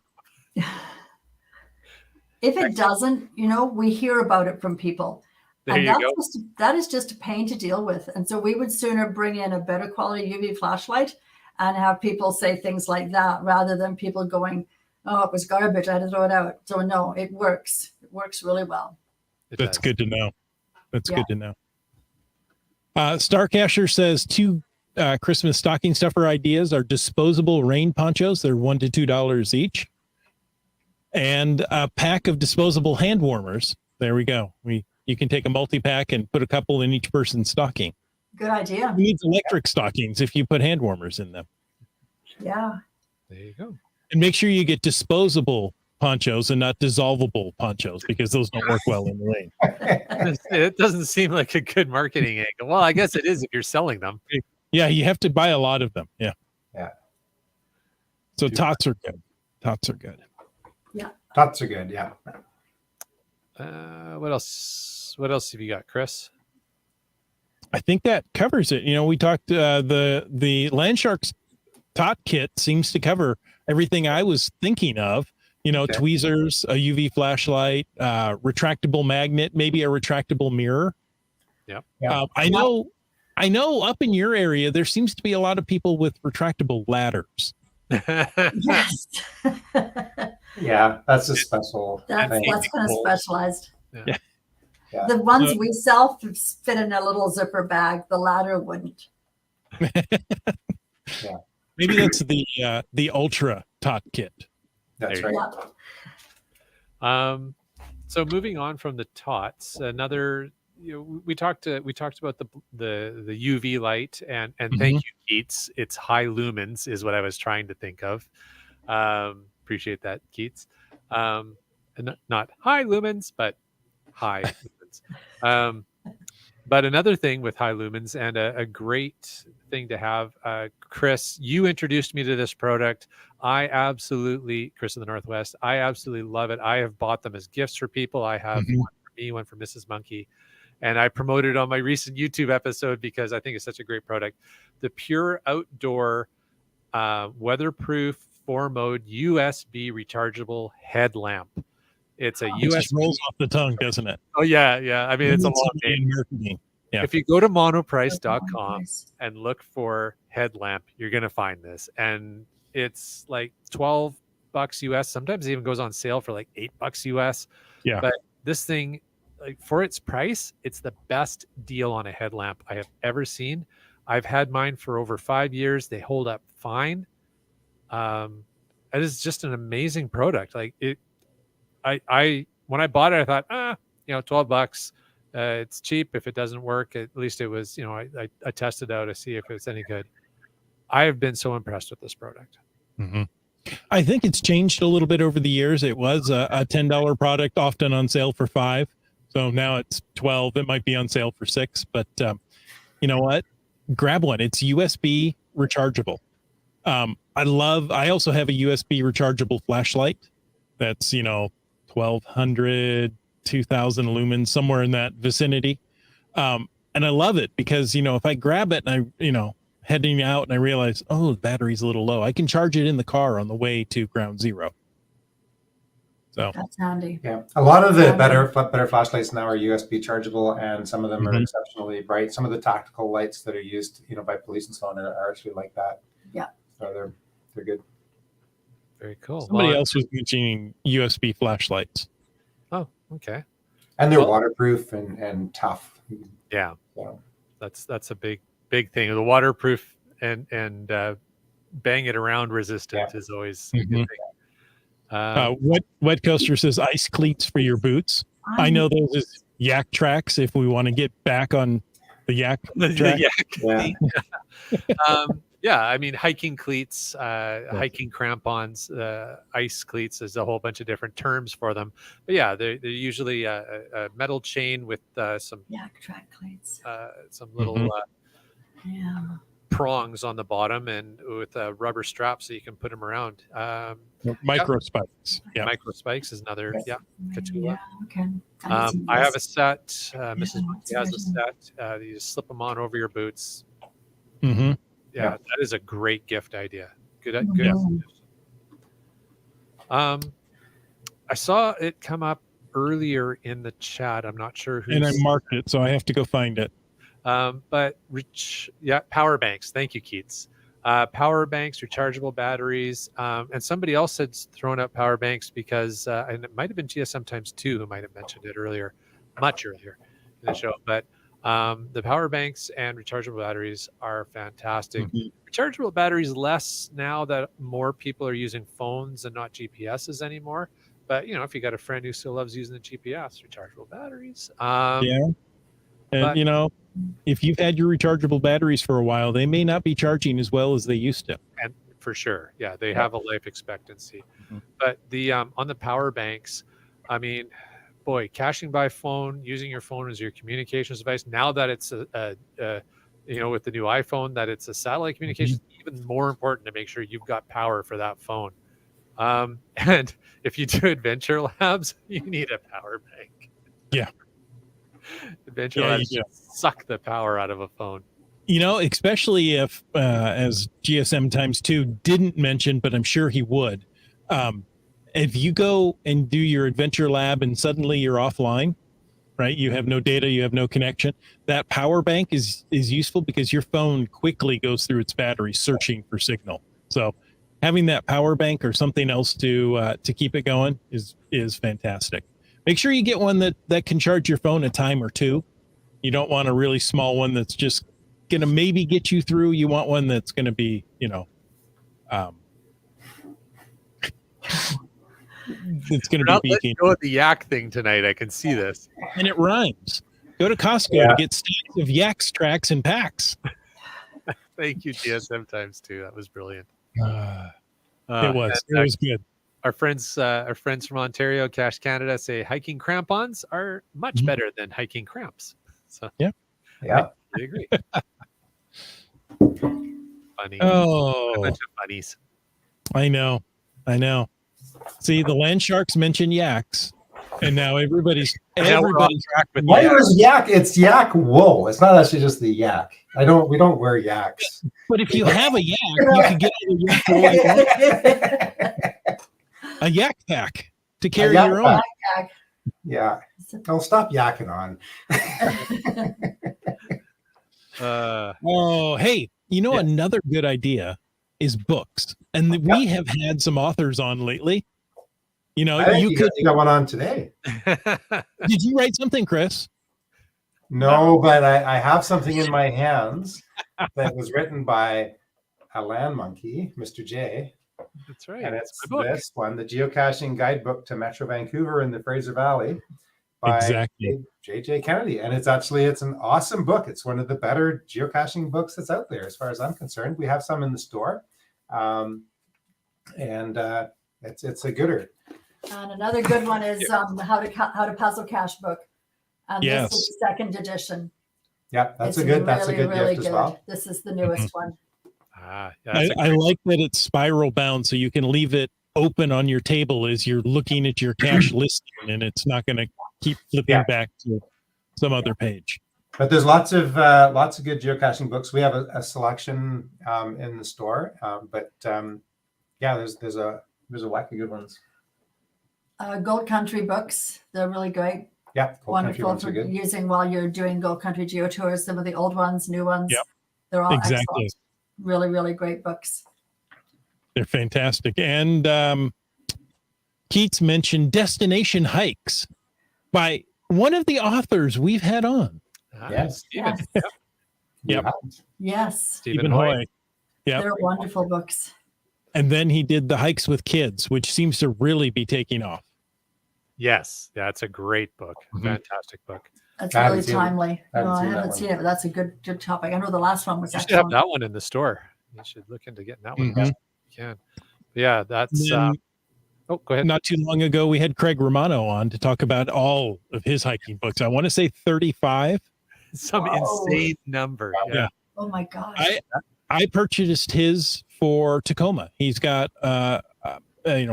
If it doesn't, we hear about it from people. There And you go. that is just a pain to deal with. And so we would sooner bring in a better quality UV flashlight and have people say things like that rather than people going, oh, it was garbage, I had to throw it out. So no, it works. It works really well. That's good to know. That's Yeah. good to know. Starcacher says 2 Christmas stocking stuffer ideas are disposable rain ponchos. They're $1 to $2 each. And a pack of disposable hand warmers. There we go. You can take a multi-pack and put a couple in each person's stocking. Good idea. You need electric stockings if you put hand warmers in them. Yeah. There you go. And make sure you get disposable ponchos and not dissolvable ponchos, because those don't work well in the rain. It doesn't seem like a good marketing angle. Well, I guess it is if you're selling them. Yeah, you have to buy a lot of them. Yeah. Yeah. So tots are good. Tots are good. Tots are good. Yeah. What else? What else have you got, Chris? I think that covers it. We talked the Landshark's tot kit seems to cover everything I was thinking of. Okay. Tweezers, a UV flashlight, retractable magnet, maybe a retractable mirror. Yep. Yeah. I know up in your area there seems to be a lot of people with retractable ladders. Yes. Yeah. That's a special That's thing. kind of specialized. Yeah. Yeah. The ones we sell fit in a little zipper bag. The ladder wouldn't. Maybe that's the ultra tot kit. That's There right. you Yeah. So moving on from the tots, another, we talked about the UV light, and thank you, Keats. It's high lumens is what I was trying to think of. Appreciate that, Keats. And not high lumens, but high lumens. But another thing with high lumens, and a great thing to have, Chris, you introduced me to this product. Chris of the Northwest, I absolutely love it. I have bought them as gifts for people. I have one for me, one for Mrs. Monkey. And I promoted it on my recent YouTube episode because I think it's such a great product. The Pure Outdoor weatherproof 4-mode USB rechargeable headlamp. It's a It just USB. rolls off the tongue, doesn't it? Oh, yeah. I mean, it's a long name. marketing. Yeah. If you go to monoprice.com and look for headlamp, you're going to find this. And it's like $12 US. Sometimes it even goes on sale for like $8 US. Yeah. But this thing, like, for its price, it's the best deal on a headlamp I have ever seen. I've had mine for over 5 years. They hold up fine. It is just an amazing product. Like I when I bought it, I thought, $12. It's cheap. If it doesn't work, at least it was, I tested out to see if it's any good. I have been so impressed with this product. Mm-hmm. I think it's changed a little bit over the years. It was a $10 product, often on sale for $5. So now it's $12. It might be on sale for $6, but you know what? Grab one. It's USB rechargeable. I also have a USB rechargeable flashlight. That's, 1,200, 2,000 lumens, somewhere in that vicinity. And I love it because, if I grab it and heading out and I realize, oh, the battery's a little low. I can charge it in the car on the way to ground zero. So That's handy. Yeah, a lot of the better flashlights now are USB chargeable, and some of them are exceptionally bright. Some of the tactical lights that are used, by police and so on, are actually like that. Yeah, so they're good. Very cool. Somebody else was mentioning USB flashlights. Oh, okay. And they're waterproof and tough. Yeah, that's a big thing. The waterproof and bang it around resistant is always a good thing. Wet Coaster says ice cleats for your boots. I know those is yak tracks if we want to get back on the yak track. I mean, hiking cleats, hiking crampons, ice cleats. There's a whole bunch of different terms for them. But yeah, they're usually a metal chain with some yak track cleats, some little prongs on the bottom, and with a rubber strap so you can put them around. Micro spikes. Yeah, micro spikes is another. Yeah, Yeah, okay. I have a set. Mrs. Monkey has a set. You just slip them on over your boots. Mm-hmm. Yeah, that is a great gift idea. Good. I saw it come up earlier in the chat. I'm not sure who. And I marked it, so I have to go find it. But power banks. Thank you, Keats. Power banks, rechargeable batteries, and somebody else had thrown out power banks because, and it might have been GSM times 2 who might have mentioned it much earlier in the show. But the power banks and rechargeable batteries are fantastic. Rechargeable batteries less now that more people are using phones and not GPSs anymore. But if you got a friend who still loves using the GPS, rechargeable batteries. And if you've had your rechargeable batteries for a while, they may not be charging as well as they used to. And for sure, they have a life expectancy. But the on the power banks, I mean, boy, caching by phone, using your phone as your communications device. Now that it's with the new iPhone, that it's a satellite communication, even more important to make sure you've got power for that phone. And if you do adventure labs, you need a power bank. Yeah. Adventure labs suck the power out of a phone. Especially if, as GSM times 2 didn't mention, but I'm sure he would, if you go and do your adventure lab and suddenly you're offline, right? You have no data, you have no connection. That power bank is useful because your phone quickly goes through its battery searching for signal. So having that power bank or something else to keep it going is fantastic. Make sure you get one that can charge your phone a time or two. You don't want a really small one that's just going to maybe get you through. You want one that's going to be, it's going to be beaking. Go with the yak thing tonight. I can see this. And it rhymes. Go to Costco to get stacks of yaks tracks and packs. Thank you, GSM times 2. That was brilliant. It was good. Our friends from Ontario, Cache Canada, say hiking crampons are much better than hiking cramps. So yeah, I agree. Funny. Oh, a bunch of bunnies. I know. See, the land sharks mention yaks, and now everybody's track with why is yak? It's yak wool. It's not actually just the yak. We don't wear yaks. But if you have a yak, you can get a yak pack to carry your own. Yeah. Don't stop yakking on. Hey, another good idea is books. And we have had some authors on lately. You got one on today. Did you write something, Chris? No, but I have something in my hands that was written by a land monkey, Mr. J. That's right. And it's this one, the Geocaching Guidebook to Metro Vancouver and the Fraser Valley by J.J. Kennedy. And it's an awesome book. It's one of the better geocaching books that's out there, as far as I'm concerned. We have some in the store. And it's a gooder. And another good one is how to puzzle cache book. And this is the second edition. Yeah, that's a good gift as well. This is the newest one. I like that it's spiral bound, so you can leave it open on your table as you're looking at your cache listing, and it's not going to keep flipping back to some other page. But there's lots of good geocaching books. We have a selection in the store, yeah, there's a whack of good ones. Gold Country books, they're really great. Yeah, Gold Country Wonderful ones are for good. using while you're doing Gold Country Geo Tours. Some of the old ones, new ones, Yep. they're all Exactly. excellent. Really, really great books. They're fantastic. And Keats mentioned Destination Hikes by one of the authors we've had on, Yes. Stephen. Yes. Yep. Yep. Yes, Stephen Hoy. Yep. they're wonderful books. And then he did the Hikes with Kids, which seems to really be taking off. Yes, that's a great book. Mhm. Fantastic book. That's I haven't really seen it. timely. I haven't No, I seen that haven't one. seen it, but that's a good topic. I know the last one was You should have excellent. that one in the store. You should look into getting that one. Mhm. If you can. Yeah, that's. Then Oh, go ahead. not too long ago, we had Craig Romano on to talk about all of his hiking books. I want to say 35. Some Whoa. insane number. Yeah. Oh my gosh. I purchased his for Tacoma. He's got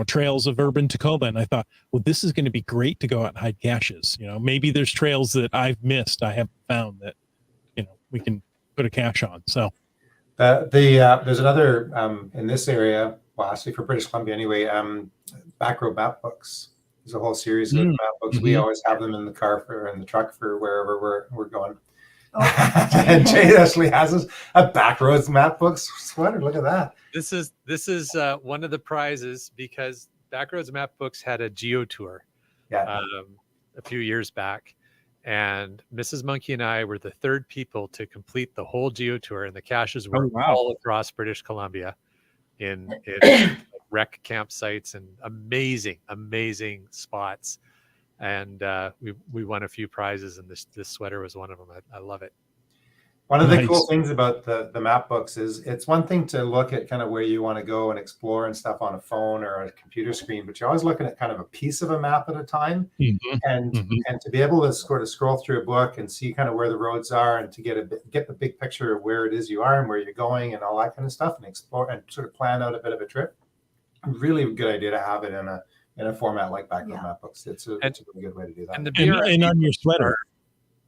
trails of urban Tacoma, and I thought, well, this is going to be great to go out and hide caches. Maybe there's trails that I've missed, I haven't found that we can put a cache on. So there's another in this area, well, actually for British Columbia anyway, back road map books. There's a whole series of map books. We always have them in the car in the truck for wherever we're going. Oh. And Jay actually has a backroads map book sweater. Look at that. This is one of the prizes because Backroads Map Books had a geo tour Yeah. a few years back, and Mrs. Monkey and I were the third people to complete the whole geo tour, and the caches were all across British Columbia in rec campsites and amazing spots. And we won a few prizes, and this sweater was one of them. I love it. One of the cool things about the map books is it's one thing to look at kind of where you want to go and explore and stuff on a phone or a computer screen, but you're always looking at kind of a piece of a map at a time. And to be able to sort of scroll through a book and see kind of where the roads are and to get the big picture of where it is you are and where you're going and all that kind of stuff and explore and sort of plan out a bit of a trip. Really good idea to have it in a format like Backroad Map Books. It's a really good way to do that. And on your sweater.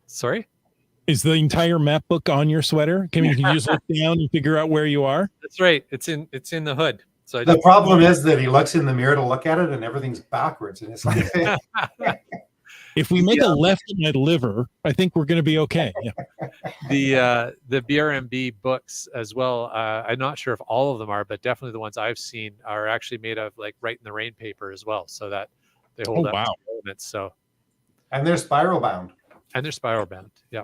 Sorry? Is the entire map book on your sweater? Can you just look down and figure out where you are? That's right. It's in the hood. So the problem is that he looks in the mirror to look at it and everything's backwards. And it's like if we make a left in my liver, I think we're going to be okay. Yeah. The BRMB books as well. I'm not sure if all of them are, but definitely the ones I've seen are actually made of like Write in the Rain paper as well, so that they hold up to elements. So, and they're spiral bound. Yeah.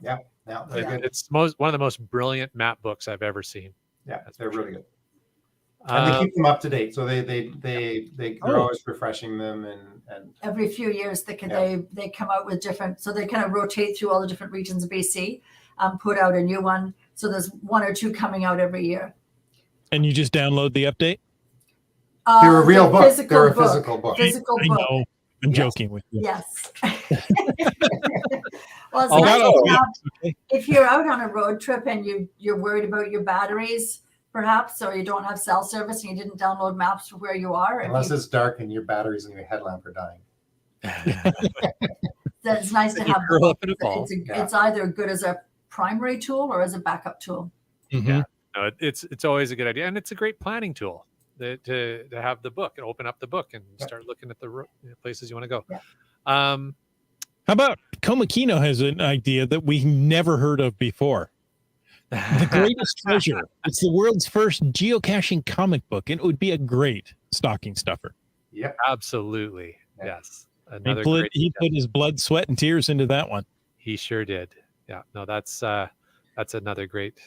Yeah, it's one of the most brilliant map books I've ever seen. Yeah, they're really good. And they keep them up to date, so they're always refreshing them and every few years they come out with different, so they kind of rotate through all the different regions of BC, put out a new one. So there's one or two coming out every year. And you just download the update? They're a real book. They're a physical book. Physical I book. know. I'm joking with you. Yes. Well, it's nice to have, if you're out on a road trip and you're worried about your batteries, perhaps, or you don't have cell service and you didn't download maps for where you are. Unless it's dark and your batteries and your headlamp are dying. It's nice to have. It's either good as a primary tool or as a backup tool. Yeah, no, it's always a good idea, and it's a great planning tool to have the book and open up the book and start looking at the places you want to go. Yeah. How about Komakino has an idea that we never heard of before. The Greatest Treasure. It's the world's first geocaching comic book, and it would be a great stocking stuffer. Yeah, absolutely. Yeah. Yes. He put his blood, sweat, and tears into that one. He sure did. Yeah. No, that's another great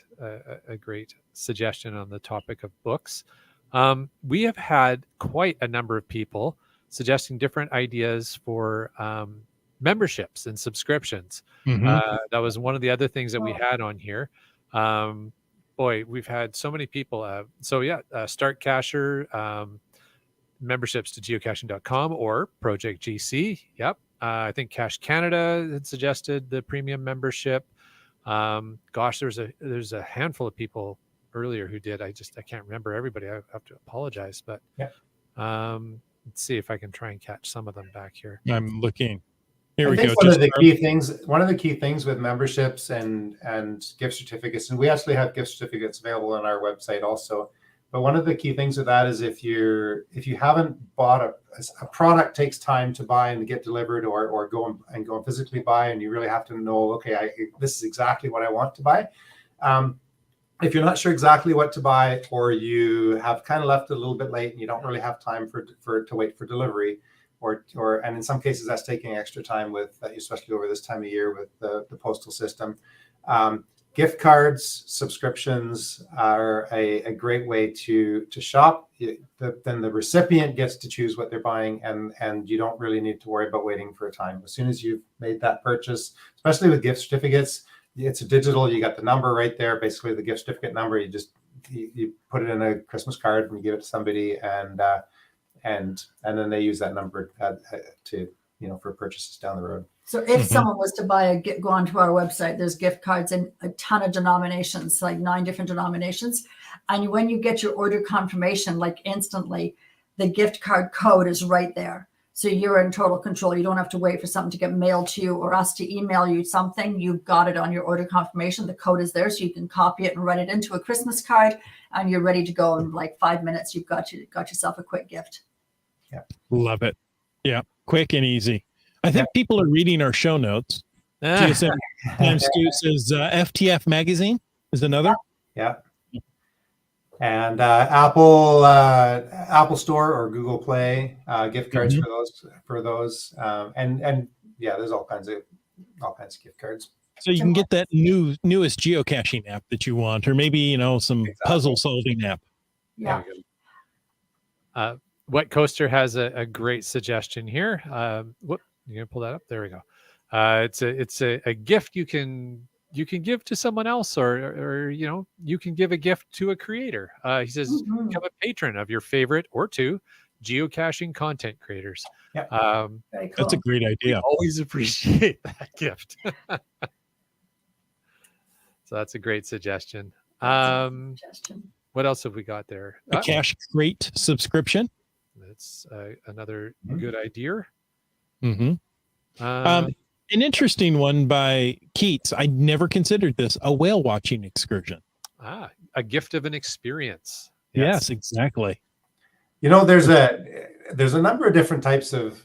suggestion on the topic of books. We have had quite a number of people suggesting different ideas for memberships and subscriptions. That was one of the other things that we had on here. Boy, we've had so many people. Start Cacher, memberships to geocaching.com or Project GC. Yep. I think Cache Canada had suggested the premium membership. Gosh, there's a handful of people earlier who did. I can't remember everybody. I have to apologize, but let's see if I can try and catch some of them back here. I'm looking. Here I we think go. one of the key things with memberships and gift certificates, and we actually have gift certificates available on our website also. But one of the key things with that is if you haven't bought a product takes time to buy and get delivered, or go and physically buy, and you really have to know, okay, this is exactly what I want to buy. If you're not sure exactly what to buy, or you have kind of left it a little bit late and you don't really have time to wait for delivery, and in some cases that's taking extra time with, especially over this time of year with the postal system. Gift cards, subscriptions are a great way to shop. Then the recipient gets to choose what they're buying, and you don't really need to worry about waiting for a time. As soon as you've made that purchase, especially with gift certificates, it's a digital. You got the number right there, basically the gift certificate number. You put it in a Christmas card and you give it to somebody, and then they use that number to for purchases down the road. So if someone was to go onto our website, there's gift cards in a ton of denominations, like 9 different denominations. And when you get your order confirmation, like instantly, the gift card code is right there. So you're in total control. You don't have to wait for something to get mailed to you or us to email you something. You've got it on your order confirmation. The code is there, so you can copy it and write it into a Christmas card, and you're ready to go in like 5 minutes. You've got yourself a quick gift. Yeah, Love it. Yeah, quick and easy. I think people are reading our show notes. Ah, GSM Times 2 says FTF Magazine is another. Yeah. And Apple Store or Google Play gift cards for those, and yeah, there's all kinds of gift cards. So you can get that newest geocaching app that you want, or maybe some puzzle solving app. Yeah. Wet Coaster has a great suggestion here. You gonna pull that up? There we go. It's a gift you can give to someone else, or you can give a gift to a creator. He says, become a patron of your favorite or 2 geocaching content creators. Yeah. Very cool. That's a great idea. Always appreciate that gift. So that's a great suggestion. What else have we got there? A Cache Crate subscription. That's another good idea. Mm-hmm. An interesting one by Keats. I never considered this. A whale watching excursion. A gift of an experience. Yes, exactly. There's a number of different types of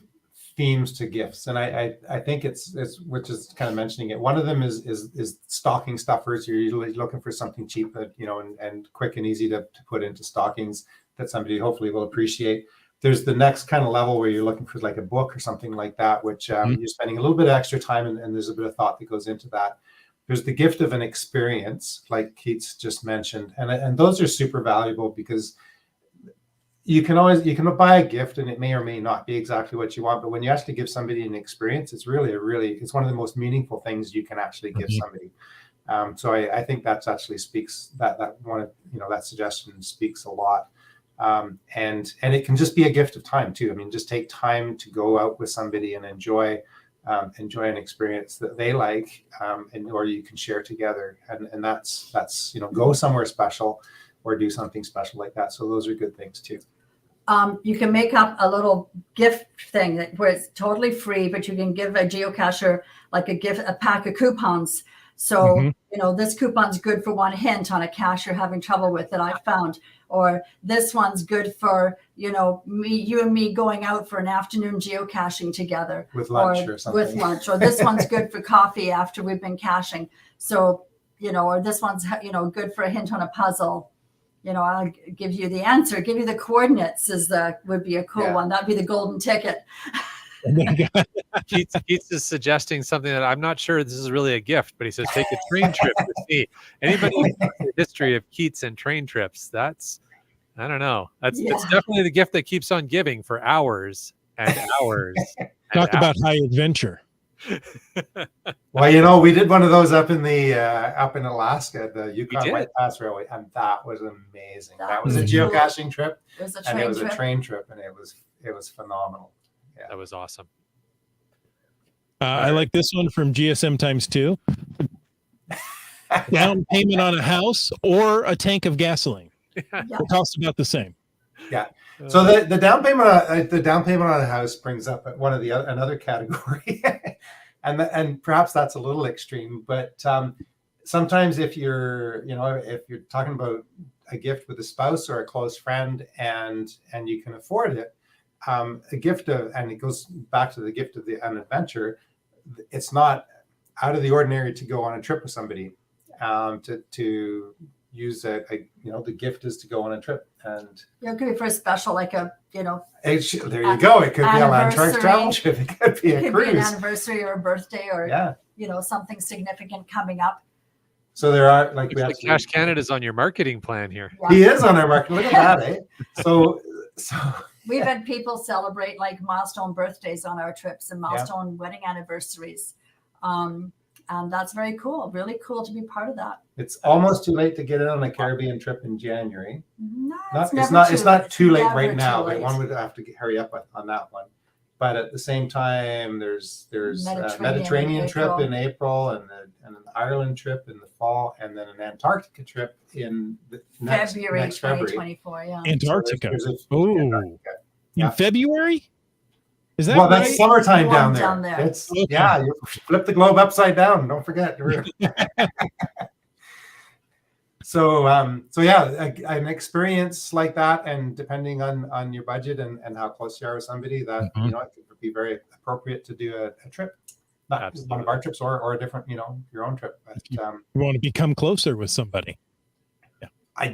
themes to gifts, and I think it's which is kind of mentioning it. One of them is stocking stuffers. You're usually looking for something cheap, and quick and easy to put into stockings that somebody hopefully will appreciate. There's the next kind of level where you're looking for like a book or something like that, which you're spending a little bit of extra time, and there's a bit of thought that goes into that. There's the gift of an experience, like Keats just mentioned, and those are super valuable because you can buy a gift and it may or may not be exactly what you want, but when you actually give somebody an experience, it's really it's one of the most meaningful things you can actually give somebody. So I think that's actually speaks that one of that suggestion speaks a lot. And it can just be a gift of time too. I mean, just take time to go out with somebody and enjoy an experience that they like, or you can share together. And that's go somewhere special or do something special like that. So those are good things too. You can make up a little gift thing where it's totally free, but you can give a geocacher like a pack of coupons. So, this coupon's good for 1 hint on a cache you're having trouble with that I found, or this one's good for, you and me going out for an afternoon geocaching together with lunch or something. Or this one's good for coffee after we've been caching. So, or this one's, good for a hint on a puzzle. I'll give you the answer, give you the coordinates would be a cool one. That'd be the golden ticket. Keats is suggesting something that I'm not sure this is really a gift, but he says take a train trip to see. Anybody who knows the history of Keats and train trips, I don't know. It's definitely the gift that keeps on giving for hours and hours. Talk about high adventure. Well, we did one of those up in Alaska, the Yukon White Pass Railway, and that was amazing. That was a geocaching trip, and it was a train trip, and it was phenomenal. Yeah. That was awesome. I like this one from GSM Times 2. Down payment on a house or a tank of gasoline. It costs about the same. Yeah. So the down payment on a house brings up another category. and perhaps that's a little extreme, but sometimes if you're talking about a gift with a spouse or a close friend and you can afford it, a gift of, and it goes back to the gift of an adventure. It's not out of the ordinary to go on a trip with somebody, to use the gift is to go on a trip, and It could be for a special, like a, there you go. It could be a Land Sharks travel trip. It could be a cruise. Be an anniversary or a birthday or something significant coming up. So there are Cache Canada's on your marketing plan here. Yeah. He is on our market. Look at that, eh? So we've had people celebrate like milestone birthdays on our trips and milestone wedding anniversaries. And that's very cool. Really cool to be part of that. It's almost too late to get in on a Caribbean trip in January. No, it's not too late right now, but one would have to hurry up on that one. But at the same time, there's a Mediterranean trip in April, and an Ireland trip in the fall, and then an Antarctica trip in the next February next 2024. Yeah. Antarctica. Antarctica. In February? Is that well, right? that's summertime Warm down there. It's Okay. you flip the globe upside down. Don't forget. So an experience like that, and depending on your budget and how close you are with somebody, that it could be very appropriate to do a trip, not one of our trips or a different, your own trip. But you want to become closer with somebody.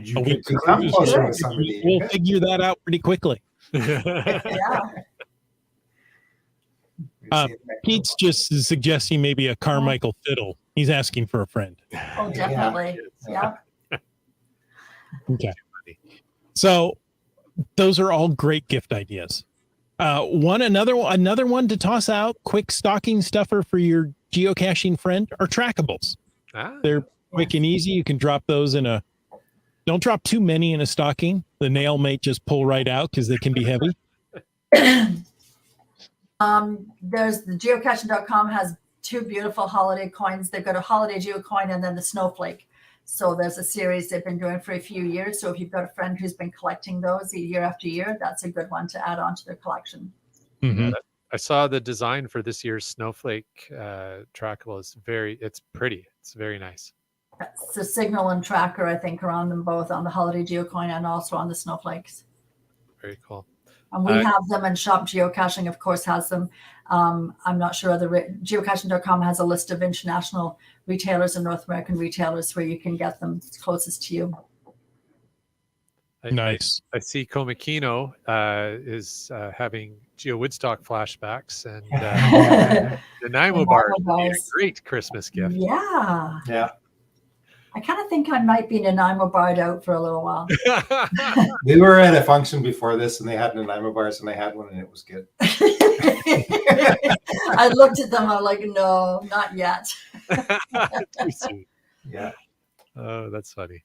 you could become closer with somebody. We'll figure that out pretty quickly. Yeah. Pete's just suggesting maybe a Carmichael fiddle. He's asking for a friend. Oh, definitely. Yeah. Okay. So those are all great gift ideas. Another one to toss out, quick stocking stuffer for your geocaching friend, are trackables. They're quick and easy. You can drop those don't drop too many in a stocking. The nail may just pull right out because they can be heavy. There's the geocaching.com has two beautiful holiday coins. They've got a holiday geo coin and then the snowflake. So there's a series they've been doing for a few years. So if you've got a friend who's been collecting those year after year, that's a good one to add on to their collection. Mm-hmm. I saw the design for this year's snowflake trackable. It's pretty. It's very nice. That's the signal and tracker, I think, are on them both, on the holiday geo coin and also on the snowflakes. Very cool. And we have them, and Shop Geocaching, of course, has them. I'm not sure geocaching.com has a list of international retailers and North American retailers where you can get them closest to you. Nice. I see Komikino is having Geo Woodstock flashbacks, and the Nanaimo bar would be a great Christmas gift. Yeah. Yeah. I kind of think I might be Nanaimo barred out for a little while. We were at a function before this, and they had Nanaimo bars, and they had one, and it was good. I looked at them. I'm like, no, not yet. Too soon. Yeah. Oh, that's funny.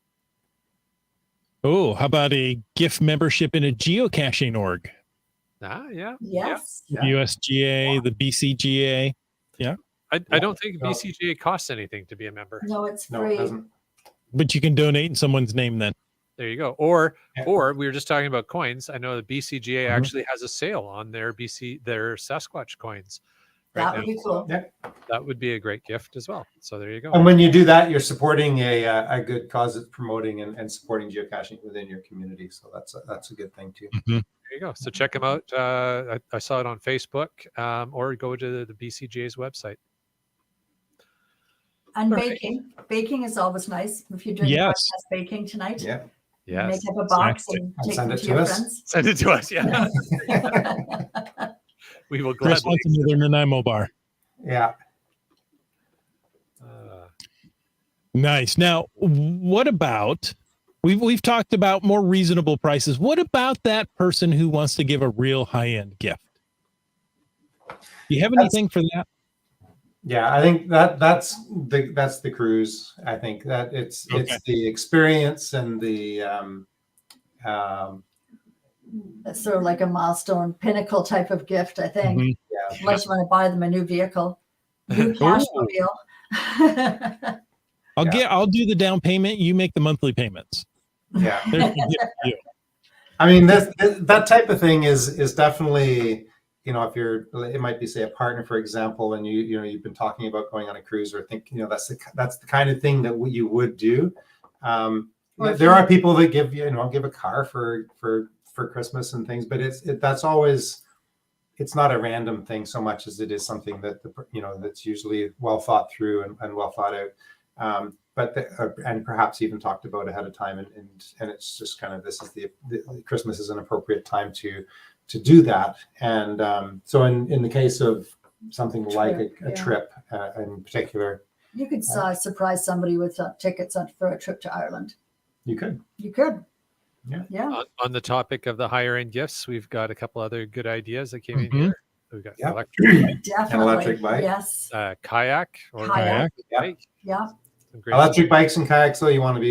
Oh, how about a gift membership in a geocaching org? Yeah. Yes. Yeah. USGA, the BCGA. Yeah. I don't think BCGA costs anything to be a member. No, it's No, free. it doesn't. But you can donate in someone's name then. There you go. Or we were just talking about coins. I know the BCGA actually has a sale on their Sasquatch coins. That would be cool. Yeah. That would be a great gift as well. So there you go. And when you do that, you're supporting a good cause that's promoting and supporting geocaching within your community. So that's a good thing too. Mm-hmm. There you go. So check them out. I saw it on Facebook, or go to the BCGA's website. And baking is always nice. If you're doing podcast baking tonight, Yeah. Yes. make up a box and take send them it to to your us. friends. Send it to us. Yeah. We will Chris gladly. wants another Nanaimo bar. Yeah. Nice. Now, what about we've talked about more reasonable prices. What about that person who wants to give a real high-end gift? Do you have anything for that? Yeah, I think that's the cruise. I think that it's the experience and the That's sort of like a milestone pinnacle type of gift, I think. Mhm. yeah. Unless you want to buy them a new vehicle, new cash mobile. I'll do the down payment. You make the monthly payments. Yeah. There's the gift for you. I mean, that type of thing is definitely if you're, it might be say a partner, for example, and you've been talking about going on a cruise, or think, that's the kind of thing that you would do. There are people that give a car for Christmas and things, but it's not a random thing so much as it is something that that's usually well thought through and well thought out. And perhaps even talked about ahead of time, and it's just kind of, this is the Christmas is an appropriate time to do that. And so in the case of something like a trip in particular, you could surprise somebody with tickets for a trip to Ireland. You could. Yeah. On the topic of the higher end gifts, we've got a couple other good ideas that came in Mhm. here. We've got Definitely. An electric bike. Yes. kayak or Kayak. bike. Yeah. Some great Electric bikes and kayaks, though, you want to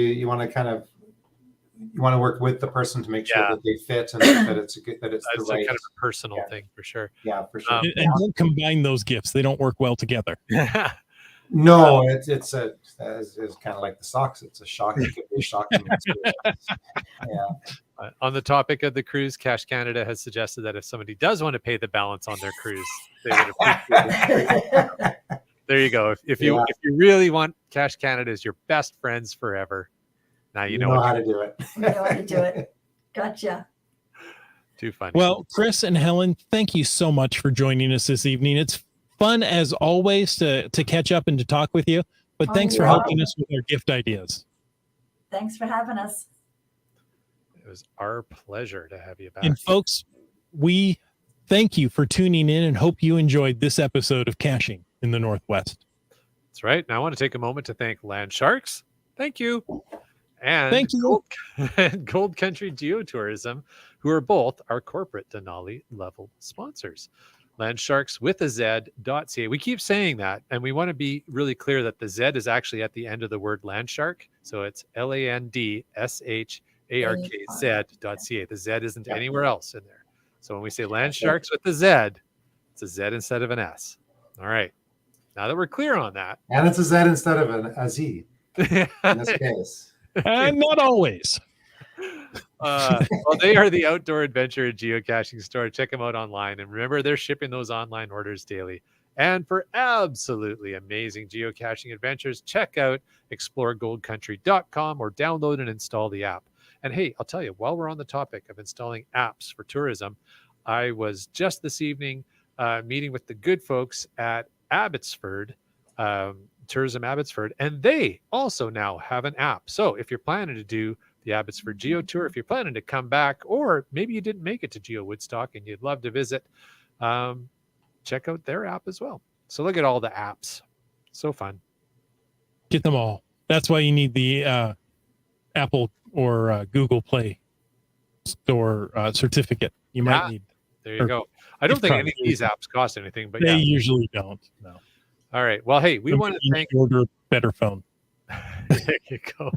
work with the person to make sure that they fit and that it's the right kind of a personal thing for sure. Yeah, for sure. And don't combine those gifts. They don't work well together. No, it's kind of like the socks. It's a shock. It could be a shocking experience. Yeah. On the topic of the cruise, Cash Canada has suggested that if somebody does want to pay the balance on their cruise, they would appreciate it. There you go. If you really want Cash Canada as your best friends forever, now you know how to do it. You know how to do it. Gotcha. Too funny. Well, Chris and Helen, thank you so much for joining us this evening. It's fun as always to catch up and to talk with you, but thanks for helping us with our gift ideas. Thanks for having us. It was our pleasure to have you back. And folks, we thank you for tuning in and hope you enjoyed this episode of Caching in the Northwest. That's right. Now I want to take a moment to thank Land Sharks. Thank you. And Thank you. Gold Country Geotourism, who are both our corporate Denali level sponsors. Landsharks with a Z.ca. We keep saying that, and we want to be really clear that the Z is actually at the end of the word landshark. So it's LANDSHARKZ.ca. The Z isn't anywhere else in there. So when we say Landsharks with the Z, it's a Z instead of an S. All right. Now that we're clear on that. And it's a Z instead of a Z in this case. Not always. Well, they are the outdoor adventure and geocaching store. Check them out online. And remember, they're shipping those online orders daily. And for absolutely amazing geocaching adventures, check out exploregoldcountry.com or download and install the app. And hey, I'll tell you, while we're on the topic of installing apps for tourism, I was just this evening meeting with the good folks at Abbotsford, Tourism Abbotsford, and they also now have an app. So if you're planning to do the Abbotsford Geo Tour, if you're planning to come back, or maybe you didn't make it to Geo Woodstock and you'd love to visit, check out their app as well. So look at all the apps. So fun. Get them all. That's why you need the Apple or Google Play Store certificate. You might need. There you go. I don't think any of these apps cost anything, but they usually don't. No. All right. Well, hey, we want to thank order a better phone. There you go.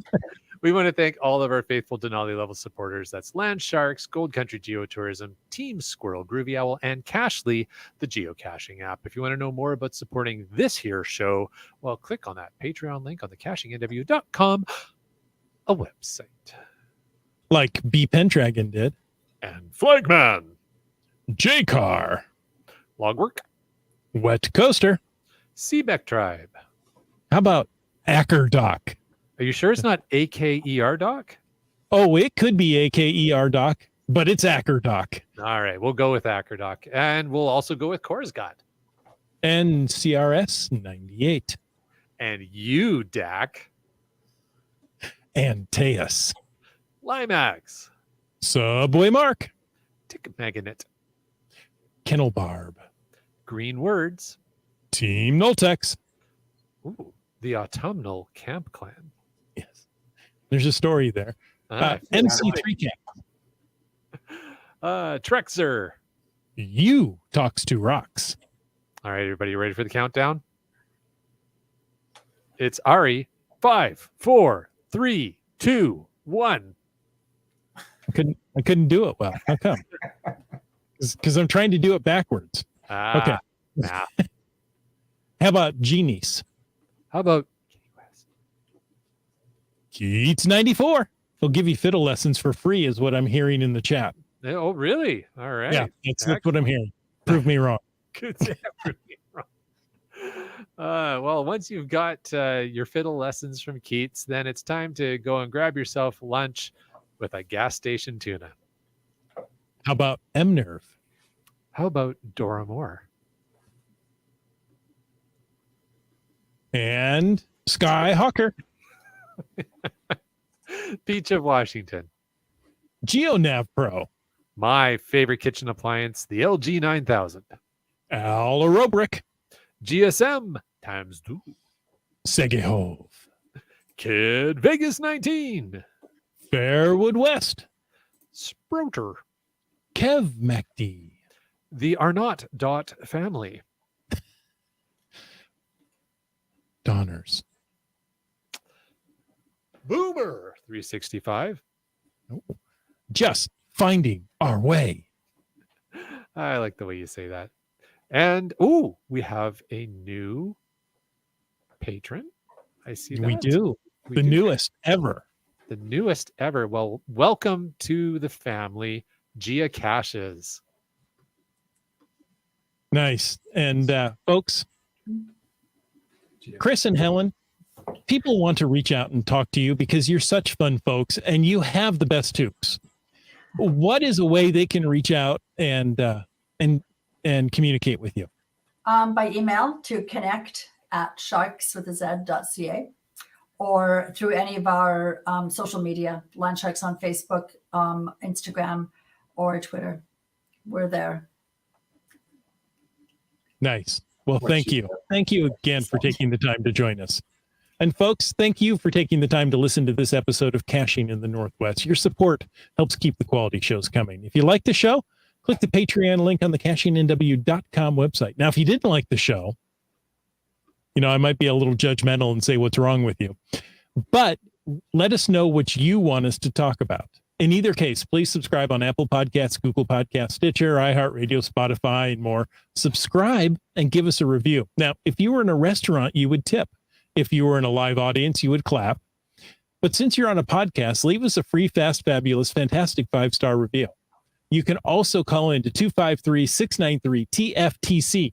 We want to thank all of our faithful Denali level supporters. That's Land Sharks, Gold Country Geotourism, Team Squirrel, Groovy Owl, and Cashly, the geocaching app. If you want to know more about supporting this here show, well, click on that Patreon link on the cachingNW.com, a website. Like B Pendragon did. And Flagman. J-Car. Logwork. Wet Coaster. Seabeck Tribe. How about Acker Doc? Are you sure it's not AKER Doc? Oh, it could be AKER Doc, but it's Acker Doc. All right, we'll go with Acker Doc. And we'll also go with Korsgott. And CRS 98. And you, Dak. And Teus. Limax. Subway Mark. Tick Magnet. Kennel Barb. Green Words. Team Noltex. Ooh, the Autumnal Camp Clan. Yes. There's a story there. MC3 Camp. Trexer. You Talks to Rocks. All right, everybody, ready for the countdown? It's Ari. 5, 4, 3, 2, 1. I couldn't do it well. How come? Because I'm trying to do it backwards. Okay. Nah. How about Genies? How about Keats 94. He'll give you fiddle lessons for free, is what I'm hearing in the chat. Oh, really? All right. Yeah, that's what I'm hearing. Prove me wrong. Good to have you wrong. Well, once you've got your fiddle lessons from Keats, then it's time to go and grab yourself lunch with a gas station tuna. How about M-Nerve? How about Dora Moore? And Sky Hawker. Beach of Washington. GeoNav Pro. My favorite kitchen appliance, the LG 9000. Al Aerobrick. GSM times 2. Segehove. Kid Vegas 19. Fairwood West. Sprouter. Kev MacD. The Arnott Dot family. Donners. Boomer 365. Just finding our way. I like the way you say that. And we have a new patron. I see that. We do. We The do. newest ever. The newest ever. Well, welcome to the family, Geocaches. Nice. And folks, Chris and Helen, people want to reach out and talk to you because you're such fun folks and you have the best tubes. What is a way they can reach out and communicate with you? By email to connect@sharkswithaz.ca or through any of our social media, Land Sharks on Facebook, Instagram, or Twitter. We're there. Nice. Well, thank you. Thank you again for taking the time to join us. And folks, thank you for taking the time to listen to this episode of Caching in the Northwest. Your support helps keep the quality shows coming. If you like the show, click the Patreon link on the cachingnw.com website. Now, if you didn't like the show, I might be a little judgmental and say what's wrong with you, but let us know what you want us to talk about. In either case, please subscribe on Apple Podcasts, Google Podcasts, Stitcher, iHeartRadio, Spotify, and more. Subscribe and give us a review. Now, if you were in a restaurant, you would tip. If you were in a live audience, you would clap. But since you're on a podcast, leave us a free, fast, fabulous, fantastic 5-star review. You can also call in to 253-693-TFTC,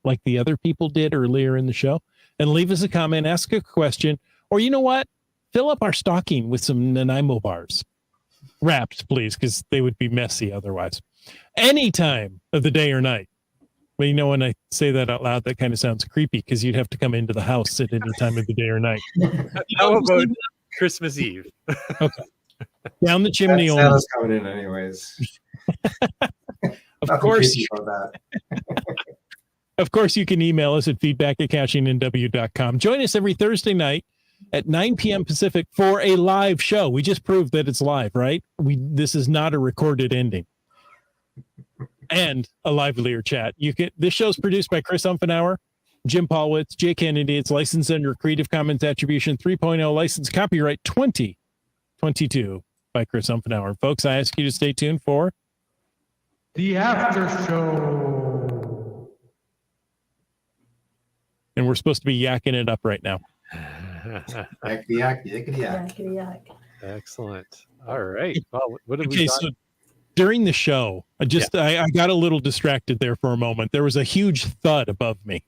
like the other people did earlier in the show, and leave us a comment, ask a question, or you know what? Fill up our stocking with some Nanaimo bars. Wrapped, please, because they would be messy otherwise. Any time of the day or night. But when I say that out loud, that kind of sounds creepy because you'd have to come into the house at any time of the day or night. How about Christmas Eve? Okay. Down the chimney. Santa's coming in anyways. Of course. That. Of course, you can email us at feedback@cachingnw.com. Join us every Thursday night at 9 p.m. Pacific for a live show. We just proved that it's live, right? This is not a recorded ending. And a livelier chat. This show's produced by Chris Umfenauer, Jim Paulwitz, Jay Kennedy. It's licensed under Creative Commons Attribution 3.0 license, copyright 2022 by Chris Umfenauer. Folks, I ask you to stay tuned for the after show. And we're supposed to be yakking it up right now. Yak. Excellent. All right. Well, what have we got? So during the show, I got a little distracted there for a moment. There was a huge thud above me.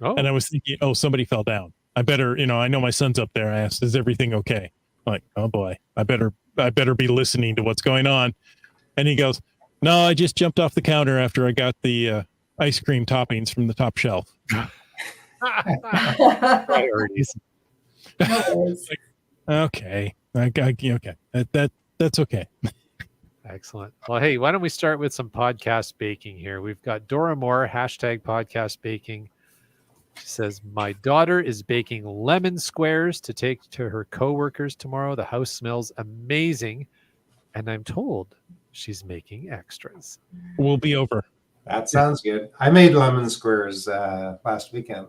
Oh. And I was thinking, somebody fell down. I better, I know my son's up there. I asked, is everything okay? I'm like, oh boy, I better be listening to what's going on. And he goes, no, I just jumped off the counter after I got the ice cream toppings from the top shelf. Priorities. Okay. Okay. That's okay. Excellent. Well, hey, why don't we start with some podcast baking here? We've got Dora Moore, #podcast baking. She says, my daughter is baking lemon squares to take to her coworkers tomorrow. The house smells amazing. And I'm told she's making extras. We'll be over. That sounds good. I made lemon squares last weekend.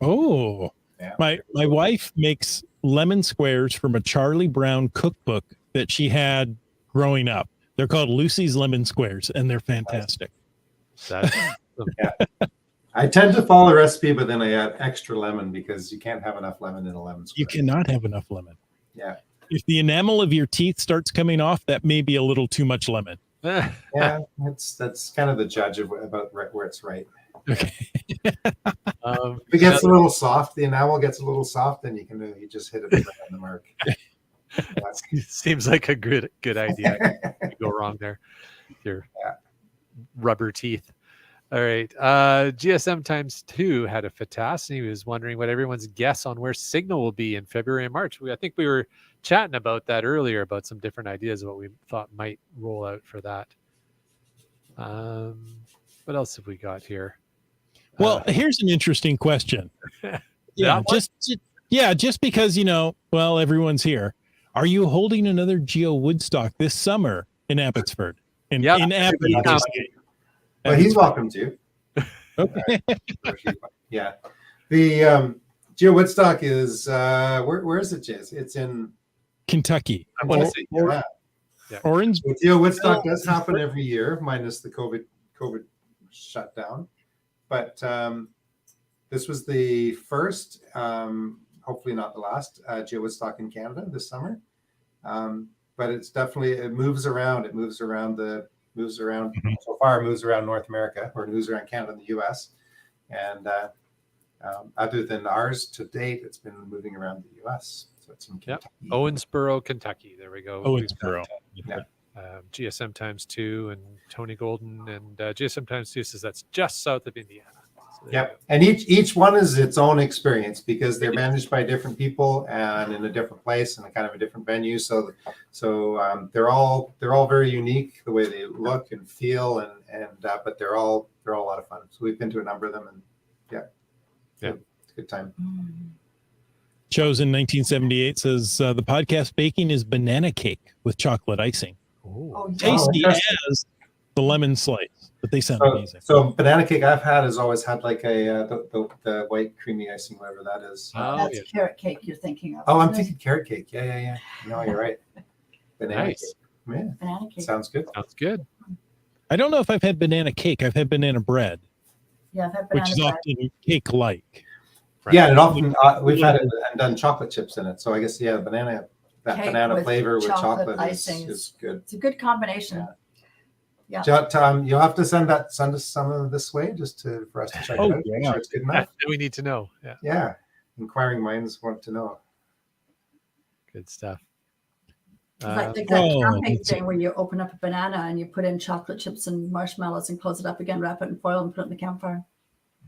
Oh, yeah. My wife makes lemon squares from a Charlie Brown cookbook that she had growing up. They're called Lucy's Lemon Squares, and they're fantastic. That's yeah. I tend to follow the recipe, but then I add extra lemon because you can't have enough lemon in a lemon square. You cannot have enough lemon. Yeah. If the enamel of your teeth starts coming off, that may be a little too much lemon. Yeah, that's kind of the judge of about where it's right. Okay. If it gets a little soft, the enamel gets a little soft, then you just hit it right on the mark. Seems like a good idea. Go wrong there. Your rubber teeth. All right. GSM times 2 had a fatast, and he was wondering what everyone's guess on where Signal will be in February and March. I think we were chatting about that earlier, about some different ideas of what we thought might roll out for that. What else have we got here? Well, here's an interesting question. Yeah, just because, everyone's here. Are you holding another Geo Woodstock this summer in Abbotsford? In Abbotsford. Well, he's welcome to. Okay. Yeah. The Geo Woodstock is where is it, Jez? It's in Kentucky. I want to say Orange. The Geo Woodstock does happen every year, minus the COVID shutdown. But this was the first, hopefully not the last, Geo Woodstock in Canada this summer. But it's definitely, it moves around. It moves around so far it moves around North America, or it moves around Canada and the US. And other than ours to date, it's been moving around the US. So it's in Kentucky. Owensboro, Kentucky. There we go. Owensboro. Yeah. GSM times 2 and Tony Golden, and GSM times 2 says that's just south of Indiana. So Yep. And each one is its own experience because they're managed by different people and in a different place and a kind of a different venue. So they're all very unique the way they look and feel, and but they're all a lot of fun. So we've been to a number of them, and it's a good time. Chosen 1978 says the podcast baking is banana cake with chocolate icing. Oh, Tasty as the lemon slice, but they sound amazing. So banana cake I've had has always had like the white creamy icing, whatever that is. That's carrot cake you're thinking of. Oh, I'm thinking carrot cake. Yeah. No, you're right. Banana Nice. cake. Yeah. Banana cake. Sounds good. Sounds good. I don't know if I've had banana cake. I've had banana bread, Yeah, I've had which banana is bread. often cake-like. Right. Yeah, and it often we've had it and done chocolate chips in it. So I guess banana Cake banana with flavor with chocolate chocolate icing is good. It's a good combination. Yeah. You'll have to send us some of this way just for us to check it out. Make sure it's good enough. We need to know. Yeah. Yeah, inquiring minds want to know. Good stuff. It's like that camping thing where you open up a banana and you put in chocolate chips and marshmallows and close it up again, wrap it in foil, and put it in the campfire.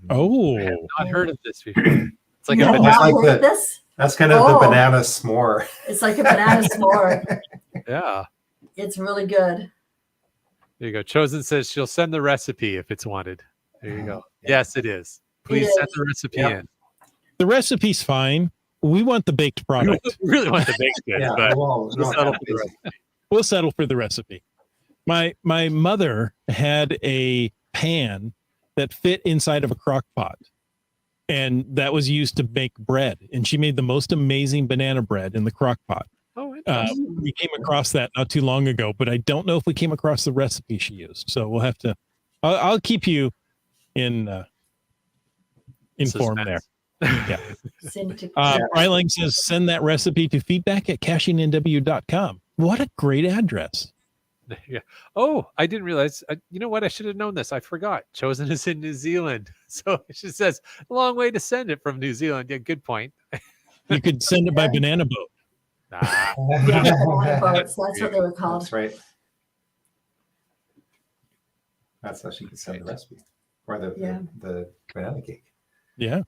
Oh, I have not heard of this before. It's like You a have banana. not heard this? That's kind of the banana s'more. It's like a banana s'more. Yeah. It's really good. There you go. Chosen says she'll send the recipe if it's wanted. There you go. Yes, it is. Please send the recipe in. the recipe's fine. We want the baked product. We really want the baked goods, but we'll settle for the recipe. We'll settle for the recipe. My mother had a pan that fit inside of a crock pot, and that was used to bake bread. And she made the most amazing banana bread in the crock pot. Oh, interesting. We came across that not too long ago, but I don't know if we came across the recipe she used. So we'll have to. I'll keep you informed there. Yeah. Rylang says send that recipe to feedback@cachingnw.com. What a great address. Yeah. Oh, I didn't realize. You know what? I should have known this. I forgot. Chosen is in New Zealand. So she says, a long way to send it from New Zealand. Yeah, good point. You could send it by banana boat. Ah, Yeah, banana boats. That's what they were called. That's right. That's how she could send the recipe. Or the banana cake. Yeah.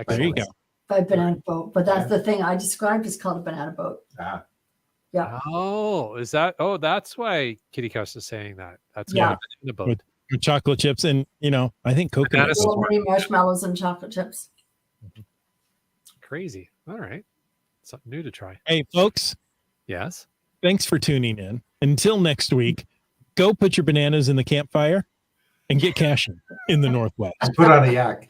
There you go. By banana boat. But that's the thing I described is called a banana boat. Ah. Yeah. oh, is that? Oh, that's why Kitty Cuss is saying that. That's Yeah. the boat. With chocolate chips and, I think coconut. Banana So many marshmallows and chocolate chips. Crazy. All right. Something new to try. Hey, folks, Yes. thanks for tuning in. Until next week, go put your bananas in the campfire and get caching in the Northwest. Put on a yak.